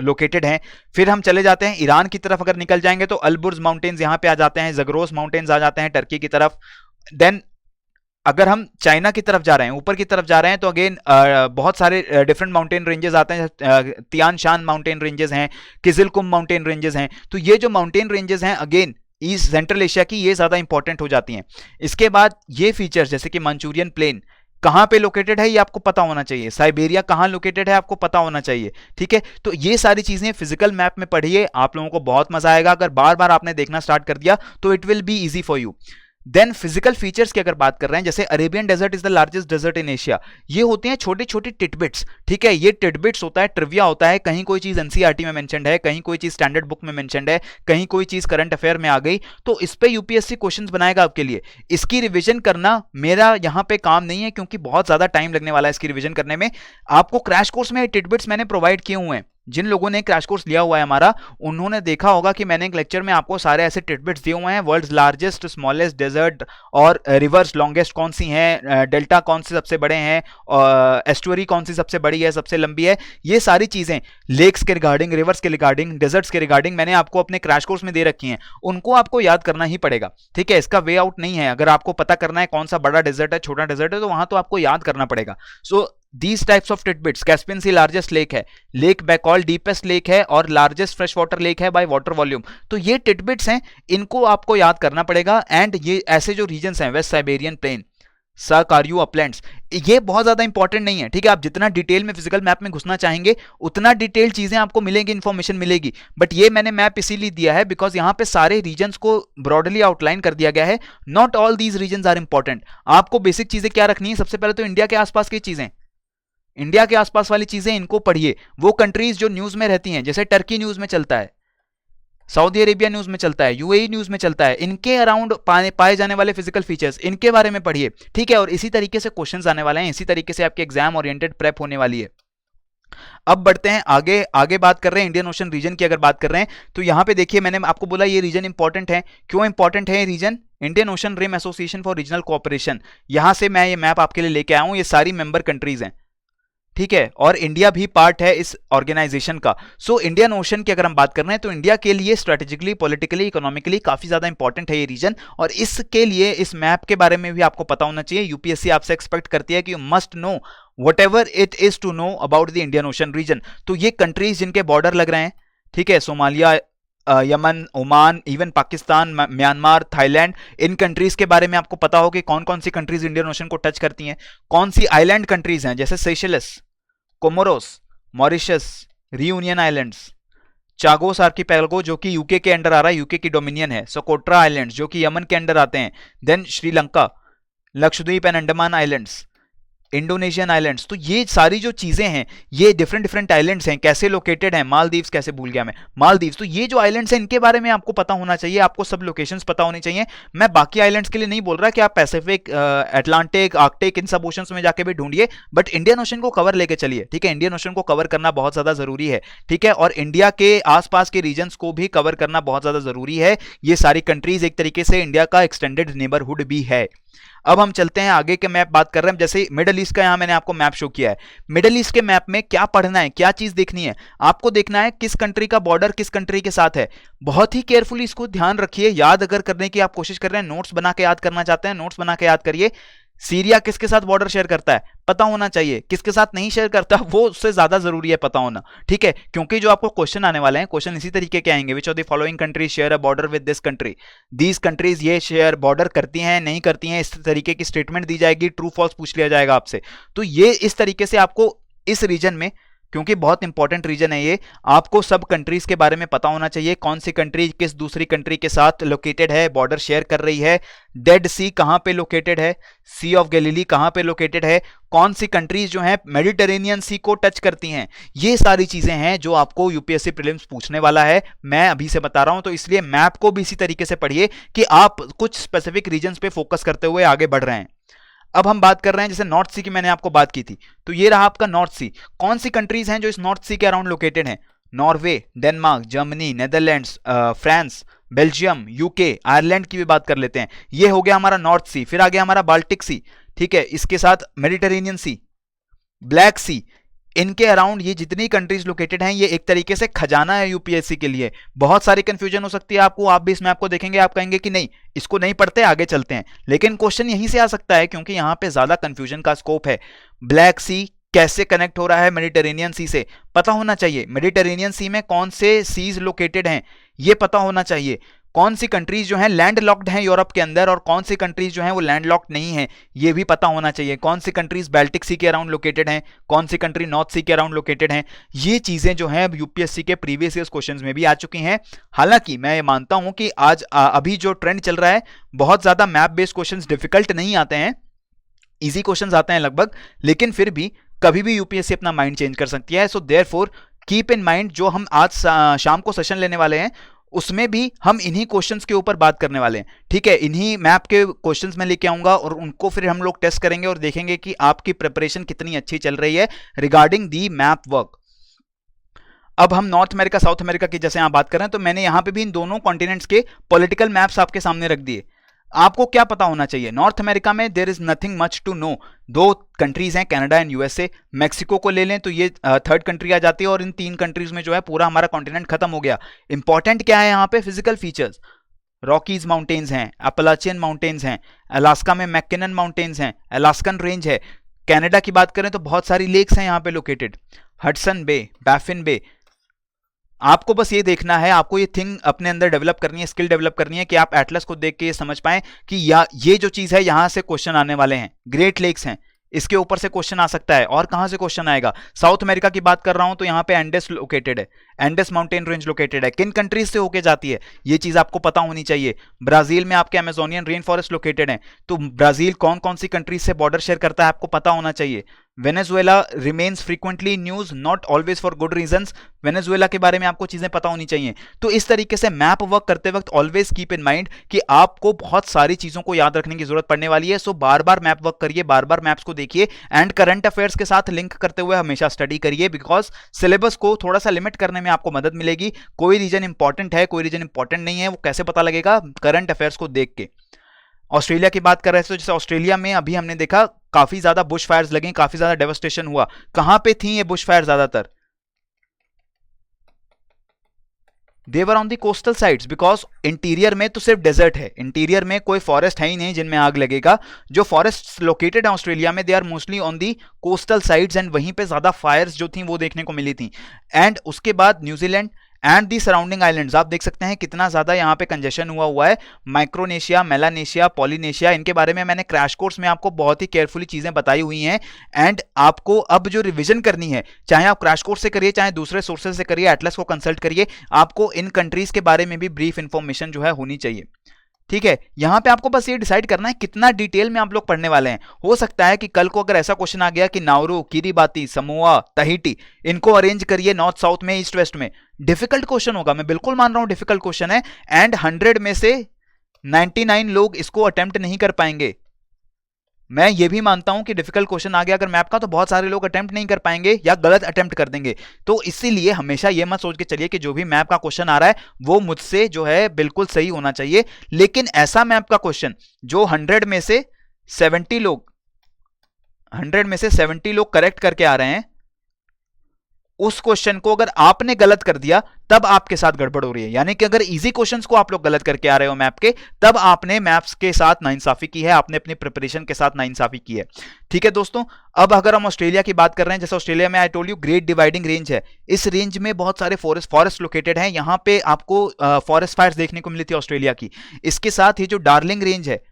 लोकेटेड हैं। फिर हम चले जाते हैं ईरान की तरफ, अगर निकल जाएंगे तो अलबुर्ज माउंटेन्स यहां पे आ जाते हैं, जगरोस माउंटेन्स आ जाते हैं टर्की की तरफ। देन अगर हम चाइना की तरफ जा रहे हैं, ऊपर की तरफ जा रहे हैं, तो अगेन बहुत सारे डिफरेंट माउंटेन रेंजेस आते हैं। तियान शान माउंटेन रेंजेस हैं, किजिलकुम माउंटेन रेंजेस हैं। तो ये जो माउंटेन रेंजेस हैं अगेन ईस्ट सेंट्रल एशिया की, ये ज्यादा इंपॉर्टेंट हो जाती हैं। इसके बाद ये फीचर्स जैसे कि मंचूरियन प्लेन कहां पे लोकेटेड है ये आपको पता होना चाहिए, साइबेरिया कहां लोकेटेड है आपको पता होना चाहिए, ठीक है। तो ये सारी चीजें फिजिकल मैप में पढ़िए, आप लोगों को बहुत मजा आएगा। अगर बार बार आपने देखना स्टार्ट कर दिया तो it will be easy for you. Then physical features की अगर बात कर रहे हैं, जैसे Arabian desert is the largest desert in Asia, ये होते हैं छोटे छोटे टिटबिट्स, ठीक है, ये टिटबिट्स होता है, ट्रिविया होता है, कहीं कोई चीज एनसीईआरटी में मेंशन्ड है, कहीं कोई चीज स्टैंडर्ड बुक में मेंशन्ड है, कहीं कोई चीज करंट अफेयर में आ गई, तो इस पे यूपीएससी क्वेश्चंस बनाएगा आपके लिए। इसकी रिवीजन करना मेरा यहाँ पे काम नहीं है, क्योंकि बहुत ज्यादा टाइम लगने वाला है इसकी रिवीजन करने में। आपको क्रैश कोर्स में टिटबिट्स मैंने प्रोवाइड किए हुए हैं, जिन लोगों ने क्रैश कोर्स लिया हुआ है हमारा, उन्होंने देखा होगा कि मैंने एक लेक्चर में आपको सारे ऐसे टिटबिट्स दिए हुए हैं, वर्ल्ड्स लार्जेस्ट स्मॉलेस्ट डेजर्ट, और रिवर्स लॉन्गेस्ट कौन सी हैं, डेल्टा कौन से सबसे बड़े हैं, एस्टुअरी कौन सी सबसे बड़ी है, सबसे लंबी है, ये सारी चीजें लेक्स के रिगार्डिंग, रिवर्स के रिगार्डिंग, डेजर्ट्स के रिगार्डिंग मैंने आपको अपने क्रैश कोर्स में दे रखी हैं, उनको आपको याद करना ही पड़ेगा, ठीक है, इसका वे आउट नहीं है। अगर आपको पता करना है कौन सा बड़ा डेजर्ट है, छोटा डेजर्ट है, तो वहां तो आपको याद करना पड़ेगा। So these types of tidbits, Caspian Sea largest lake है, लेक बैकॉल डीपेस्ट लेक है, और लार्जेस्ट फ्रेश वाटर लेक है बाय वाटर वॉल्यूम, तो ये टिडबिट्स हैं, इनको आपको याद करना पड़ेगा। एंड ये ऐसे जो रीजन्स हैं, वेस्ट साइबेरियन प्लेन, साकार्यू अपलैंड्स, ये बहुत ज्यादा इंपॉर्टेंट नहीं है, ठीक है, आप जितना डिटेल में फिजिकल मैप में घुसना चाहेंगे उतना डिटेल चीजें आपको मिलेंगी, इंफॉर्मेशन मिलेगी, बट ये मैंने मैप इसीलिए दिया है बिकॉज यहाँ पे सारे रीजन्स को ब्रॉडली आउटलाइन कर दिया गया है। Not all these regions are important. आपको बेसिक चीजें क्या रखनी है, सबसे पहले तो इंडिया के आसपास की चीजें, इंडिया के आसपास वाली चीजें, इनको पढ़िए। वो कंट्रीज जो न्यूज में रहती हैं, जैसे टर्की न्यूज में चलता है, सऊदी अरेबिया न्यूज में चलता है, यूएई न्यूज में चलता है, इनके अराउंड पाए जाने वाले फिजिकल फीचर्स, इनके बारे में पढ़िए, ठीक है, और इसी तरीके से क्वेश्चंस आने वाले हैं, इसी तरीके से आपकी एग्जाम ओरिएंटेड प्रेप होने वाली है। अब बढ़ते हैं आगे, आगे बात कर रहे हैं इंडियन ओशन रीजन की। अगर बात कर रहे हैं तो यहां पे देखिए, मैंने आपको बोला ये रीजन इंपॉर्टेंट है। क्यों इंपॉर्टेंट है ये region? Indian Ocean Rim Association for Regional Cooperation, यहां से मैं ये मैप आपके लिए लेके आया हूं, ये सारी मेंबर कंट्रीज हैं, ठीक है, और इंडिया भी पार्ट है इस ऑर्गेनाइजेशन का। सो इंडियन ओशन की अगर हम बात कर रहे हैं तो इंडिया के लिए स्ट्रेटेजिकली, पॉलिटिकली, इकोनॉमिकली काफी ज्यादा इंपॉर्टेंट है ये रीजन, और इसके लिए इस मैप के बारे में भी आपको पता होना चाहिए। यूपीएससी आपसे एक्सपेक्ट करती है कि you must know whatever it is to know about the Indian Ocean region. तो ये कंट्रीज जिनके बॉर्डर लग रहे हैं, ठीक है, Somalia, Yemen, Oman, even Pakistan, Myanmar, Thailand, इन कंट्रीज के बारे में आपको पता हो कि कौन कौन सी कंट्रीज इंडियन ओशन को टच करती हैं, कौन सी आइलैंड कंट्रीज हैं, जैसे Seychelles, Comoros, Mauritius, Reunion islands, Chagos archipelago जो कि यूके के अंडर आ रहा है, यूके की डोमिनियन है, सोकोट्रा आइलैंड्स जो कि यमन के अंडर आते हैं, then Sri Lanka, Lakshadweep and Andaman islands, Indonesian islands. तो ये सारी जो चीजें हैं, ये डिफरेंट डिफरेंट आइलैंड्स हैं, कैसे लोकेटेड हैं, मालदीव्स, कैसे भूल गया मैं, मालदीव्स। तो ये जो आइलैंड्स हैं इनके बारे में आपको पता होना चाहिए, आपको सब लोकेशंस पता होनी चाहिए। मैं बाकी आइलैंड्स के लिए नहीं बोल रहा कि आप पैसिफिक, अटलांटिक, आर्कटिक, इन सब ओशंस में जाके भी ढूंढिए, बट इंडियन ओशन को कवर लेके चलिए, ठीक है, इंडियन ओशन को कवर करना बहुत ज्यादा जरूरी है, ठीक है, और इंडिया के आसपास के रीजन्स को भी कवर करना बहुत ज्यादा जरूरी है। ये सारी कंट्रीज एक तरीके से इंडिया का एक्सटेंडेड नेबरहुड भी है। अब हम चलते हैं आगे के मैप बात कर रहे हैं, जैसे मिडिल ईस्ट का यहां मैंने आपको मैप शो किया है। मिडिल ईस्ट के मैप में क्या पढ़ना है, क्या चीज देखनी है, आपको देखना है किस कंट्री का बॉर्डर किस कंट्री के साथ है। बहुत ही केयरफुली इसको ध्यान रखिए, याद अगर करने की आप कोशिश कर रहे हैं, नोट्स बना के याद करना चाहते हैं, नोट्स बना के याद करिए। सीरिया किसके साथ बॉर्डर शेयर करता है, पता होना चाहिए, किसके साथ नहीं शेयर करता वो उससे ज्यादा जरूरी है पता होना, ठीक है, क्योंकि जो आपको क्वेश्चन आने वाले हैं, क्वेश्चन इसी तरीके के आएंगे, which of the following countries share a border with this country, these countries ये शेयर बॉर्डर करती हैं नहीं करती हैं, इस तरीके की स्टेटमेंट दी जाएगी, ट्रू फॉल्स पूछ लिया जाएगा आपसे। तो ये इस तरीके से आपको इस रीजन में, क्योंकि बहुत इंपॉर्टेंट रीजन है ये, आपको सब कंट्रीज के बारे में पता होना चाहिए, कौन सी कंट्री किस दूसरी कंट्री के साथ लोकेटेड है, बॉर्डर शेयर कर रही है, डेड सी कहां पे लोकेटेड है, सी ऑफ गैलीली कहां पे लोकेटेड है, कौन सी कंट्रीज जो हैं मेडिटेरेनियन सी को टच करती हैं। ये सारी चीजें हैं जो आपको यूपीएससी प्रीलिम्स पूछने वाला है, मैं अभी से बता रहा हूं। तो इसलिए मैप को भी इसी तरीके से पढ़िए कि आप कुछ स्पेसिफिक रीजन्स पे फोकस करते हुए आगे बढ़ रहे हैं। अब हम बात कर रहे हैं, जैसे नॉर्थ सी की मैंने आपको बात की थी, तो ये रहा आपका नॉर्थ सी। कौन सी कंट्रीज हैं जो इस नॉर्थ सी के अराउंड लोकेटेड हैं? Norway, Denmark, Germany, Netherlands, France, Belgium, UK, Ireland की भी बात कर लेते हैं। ये हो गया हमारा नॉर्थ सी। फिर आ गया हमारा बाल्टिक सी, ठीक है, इसके साथ मेडिटेरेनियन सी, ब्लैक सी, इनके अराउंड ये जितनी कंट्रीज लोकेटेड हैं, ये एक तरीके से खजाना है यूपीएससी के लिए। बहुत सारी कंफ्यूजन हो सकती है आपको, आप भी इस मैप को देखेंगे, आप कहेंगे कि नहीं इसको नहीं पढ़ते, आगे चलते हैं, लेकिन क्वेश्चन यहीं से आ सकता है क्योंकि यहां पे ज्यादा कंफ्यूजन का स्कोप है। ब्लैक सी कैसे कनेक्ट हो रहा है मेडिटेरेनियन सी से, पता होना चाहिए। मेडिटेरेनियन सी में कौन से सीज लोकेटेड हैं, ये पता होना चाहिए। कौन सी कंट्रीज जो हैं लैंड लॉक्ड हैं यूरोप के अंदर और कौन सी कंट्रीज जो हैं वो लैंड लॉक्ड नहीं है, ये भी पता होना चाहिए। कौन सी कंट्रीज बाल्टिक सी के अराउंड लोकेटेड हैं, कौन सी कंट्री नॉर्थ सी के अराउंड लोकेटेड हैं, ये चीजें जो हैं यूपीएससी के प्रीवियस ईयर्स क्वेश्चंस में भी आ चुकी हैं। हालांकि मैं ये मानता हूं कि आज अभी जो ट्रेंड चल रहा है, बहुत ज्यादा मैप बेस्ड क्वेश्चंस डिफिकल्ट नहीं आते हैं, इजी क्वेश्चंस आते हैं लगभग, लेकिन फिर भी कभी भी यूपीएससी अपना माइंड चेंज कर सकती है। So therefore keep in mind, जो हम आज शाम को सेशन लेने वाले हैं उसमें भी हम इन्हीं क्वेश्चंस के ऊपर बात करने वाले हैं। ठीक है, इन्हीं मैप के क्वेश्चंस मैं लेके आऊंगा और उनको फिर हम लोग टेस्ट करेंगे और देखेंगे कि आपकी प्रिपरेशन कितनी अच्छी चल रही है रिगार्डिंग दी मैप वर्क। अब हम नॉर्थ अमेरिका साउथ अमेरिका की जैसे यहां बात कर रहे हैं, तो मैंने यहां पे भी इन दोनों कॉन्टिनेंट्स के पॉलिटिकल मैप्स आपके सामने रख दिए। आपको क्या पता होना चाहिए, नॉर्थ अमेरिका में there is nothing much to know. दो कंट्रीज हैं, कनाडा एंड यूएसए। मैक्सिको को ले लें तो ये थर्ड कंट्री आ जाती है और इन तीन कंट्रीज में जो है पूरा हमारा कॉन्टिनेंट खत्म हो गया। इंपॉर्टेंट क्या है यहाँ पे, फिजिकल फीचर्स, रॉकीज माउंटेन्स हैं, अपलाचियन माउंटेन्स हैं, अलास्का में मैककिनन माउंटेन्स हैं, अलास्कन रेंज है। कनाडा की बात करें तो बहुत सारी लेक्स हैं यहाँ पे लोकेटेड, हडसन बे, बैफिन बे। आपको बस ये देखना है, आपको ये थिंग अपने अंदर डेवलप करनी है, स्किल डेवलप करनी है कि आप एटलस को देख के ये समझ पाएं कि ये जो चीज है यहां से क्वेश्चन आने वाले हैं। ग्रेट लेक्स हैं, इसके ऊपर से क्वेश्चन आ सकता है। और कहां से क्वेश्चन आएगा, साउथ अमेरिका की बात कर रहा हूं तो यहां पे एंडेस लोकेटेड है, एंडेस माउंटेन रेंज लोकेटेड है। किन कंट्रीज से होके जाती है ये चीज आपको पता होनी चाहिए। ब्राजील में आपके अमेजोनियन रेन फॉरेस्ट लोकेटेड है, तो ब्राजील कौन कौन सी कंट्रीज से बॉर्डर शेयर करता है आपको पता होना चाहिए। Venezuela remains frequently news, not always for good reasons. Venezuela के बारे में आपको चीजें पता होनी चाहिए। तो इस तरीके से मैप वर्क करते वक्त ऑलवेज कीप इन माइंड कि आपको बहुत सारी चीजों को याद रखने की जरूरत पड़ने वाली है। सो बार बार मैप वर्क करिए, बार बार मैप्स को देखिए एंड करंट अफेयर्स के साथ लिंक करते हुए हमेशा स्टडी करिए, बिकॉज सिलेबस को थोड़ा सा लिमिट करने में आपको मदद मिलेगी। कोई रीजन इंपॉर्टेंट है, कोई रीजन इंपॉर्टेंट नहीं है, वो कैसे पता लगेगा, करंट अफेयर्स को देख के। ऑस्ट्रेलिया की बात कर रहे थे तो जैसे ऑस्ट्रेलिया में अभी हमने देखा काफी ज्यादा बुश फायर्स लगे, काफी ज्यादा डेवस्टेशन हुआ। कहां पे थी ये बुश फायर ज्यादातर, they're on the coastal sides, because interior में तो सिर्फ डेजर्ट है, इंटीरियर में कोई फॉरेस्ट है ही नहीं जिनमें आग लगेगा। जो फॉरेस्ट लोकेटेड है ऑस्ट्रेलिया में they are mostly on the coastal sides and वहीं पे ज्यादा फायर्स जो थी वो देखने को मिली थी। एंड उसके बाद New Zealand and the surrounding islands, आप देख सकते हैं कितना ज्यादा यहाँ पे कंजेशन हुआ है। माइक्रोनेशिया, मेलानेशिया, पॉलिनेशिया, इनके बारे में मैंने क्रैश कोर्स में आपको बहुत ही केयरफुली चीजें बताई हुई हैं। एंड आपको अब जो रिवीजन करनी है, चाहे आप क्रैश कोर्स से करिए चाहे दूसरे सोर्सेज से करिए, एटलस को कंसल्ट करिए, आपको इन कंट्रीज के बारे में भी ब्रीफ इंफॉर्मेशन जो है होनी चाहिए। ठीक है, यहां पे आपको बस ये डिसाइड करना है कितना डिटेल में आप लोग पढ़ने वाले हैं। हो सकता है कि कल को अगर ऐसा क्वेश्चन आ गया कि नाउरू, किरिबाती, समोआ, तहिटी, इनको अरेंज करिए नॉर्थ साउथ में, ईस्ट वेस्ट में, डिफिकल्ट क्वेश्चन होगा, मैं बिल्कुल मान रहा हूं डिफिकल्ट क्वेश्चन है। एंड 100 में से 99 लोग इसको अटेम्प्ट नहीं कर पाएंगे। मैं ये भी मानता हूं कि डिफिकल्ट क्वेश्चन आ गया अगर मैप का तो बहुत सारे लोग अटेम्प्ट नहीं कर पाएंगे या गलत अटेम्प्ट कर देंगे। तो इसीलिए हमेशा ये मत सोच के चलिए कि जो भी मैप का क्वेश्चन आ रहा है वो मुझसे जो है बिल्कुल सही होना चाहिए। लेकिन ऐसा मैप का क्वेश्चन जो 100 में से 70 लोग करेक्ट करके आ रहे हैं, उस क्वेश्चन को अगर आपने गलत कर दिया तब आपके साथ गड़बड़ हो रही है। यानी कि अगर इजी क्वेश्चंस को आप लोग गलत करके आ रहे हो मैप के, तब आपने मैप्स के साथ नाइंसाफी की है, आपने अपनी प्रिपरेशन के साथ नाइंसाफी की है। ठीक है दोस्तों, अब अगर हम ऑस्ट्रेलिया की बात कर रहे हैं, जैसे ऑस्ट्रेलिया में आई told you great dividing range है, इस रेंज में बहुत सारे फॉरेस्ट लोकेटेड हैं। यहां पे आपको फॉरेस्ट फायर्स देखने को मिली थी ऑस्ट्रेलिया की। इसके साथ ही जो डार्लिंग रेंज है,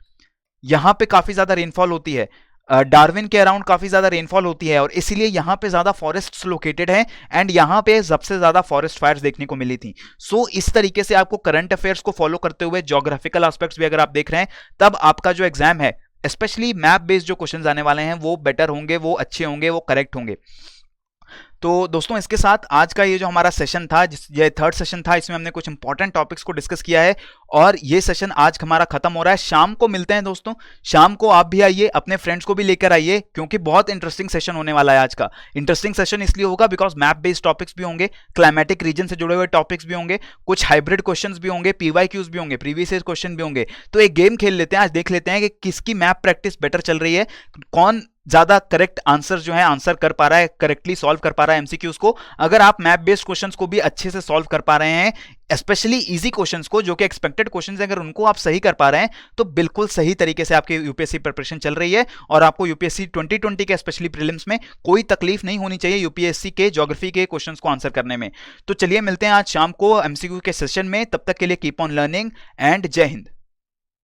यहां पे काफी ज्यादा रेनफॉल होती है, डार्विन के अराउंड काफी ज्यादा रेनफॉल होती है और इसीलिए यहां पे ज्यादा फॉरेस्ट्स लोकेटेड हैं एंड यहां पे सबसे ज्यादा फॉरेस्ट फायर्स देखने को मिली थी। सो इस तरीके से आपको करंट अफेयर्स को फॉलो करते हुए ज्योग्राफिकल एस्पेक्ट्स भी अगर आप देख रहे हैं, तब आपका जो एग्जाम है, स्पेशली मैप बेस्ड जो क्वेश्चंस आने वाले हैं, वो बेटर होंगे, वो अच्छे होंगे, वो करेक्ट होंगे। तो दोस्तों इसके साथ आज का ये जो हमारा सेशन था, ये थर्ड सेशन था, इसमें हमने कुछ इंपॉर्टेंट टॉपिक्स को डिस्कस किया है और ये सेशन आज हमारा खत्म हो रहा है। शाम को मिलते हैं दोस्तों, शाम को आप भी आइए, अपने फ्रेंड्स को भी लेकर आइए, क्योंकि बहुत इंटरेस्टिंग सेशन होने वाला है आज का। इंटरेस्टिंग सेशन इसलिए होगा बिकॉज मैप बेस्ड टॉपिक्स भी होंगे, क्लाइमेटिक रीजन से जुड़े हुए टॉपिक्स भी होंगे, कुछ हाइब्रिड क्वेश्चंस भी होंगे, पीवाईक्यूज भी होंगे, प्रीवियस ईयर क्वेश्चन भी होंगे। तो एक गेम खेल लेते हैं, आज देख लेते हैं कि किसकी मैप प्रैक्टिस बेटर चल रही है, कौन ज्यादा करेक्ट आंसर जो है आंसर कर पा रहा है, करेक्टली सॉल्व कर पा रहा है एमसीक्यूज को। अगर आप मैप बेस्ड क्वेश्चंस को भी अच्छे से सॉल्व कर पा रहे हैं, स्पेशली इजी क्वेश्चंस को जो कि एक्सपेक्टेड क्वेश्चंस हैं, अगर उनको आप सही कर पा रहे हैं तो बिल्कुल सही तरीके से आपकी यूपीएससी प्रिपरेशन चल रही है और आपको यूपीएससी 2020 के स्पेशली प्रीलिम्स में कोई तकलीफ नहीं होनी चाहिए यूपीएससी के ज्योग्राफी के क्वेश्चंस को आंसर करने में। तो चलिए मिलते हैं आज शाम को एमसीक्यू के सेशन में, तब तक के लिए कीप ऑन लर्निंग एंड जय हिंद।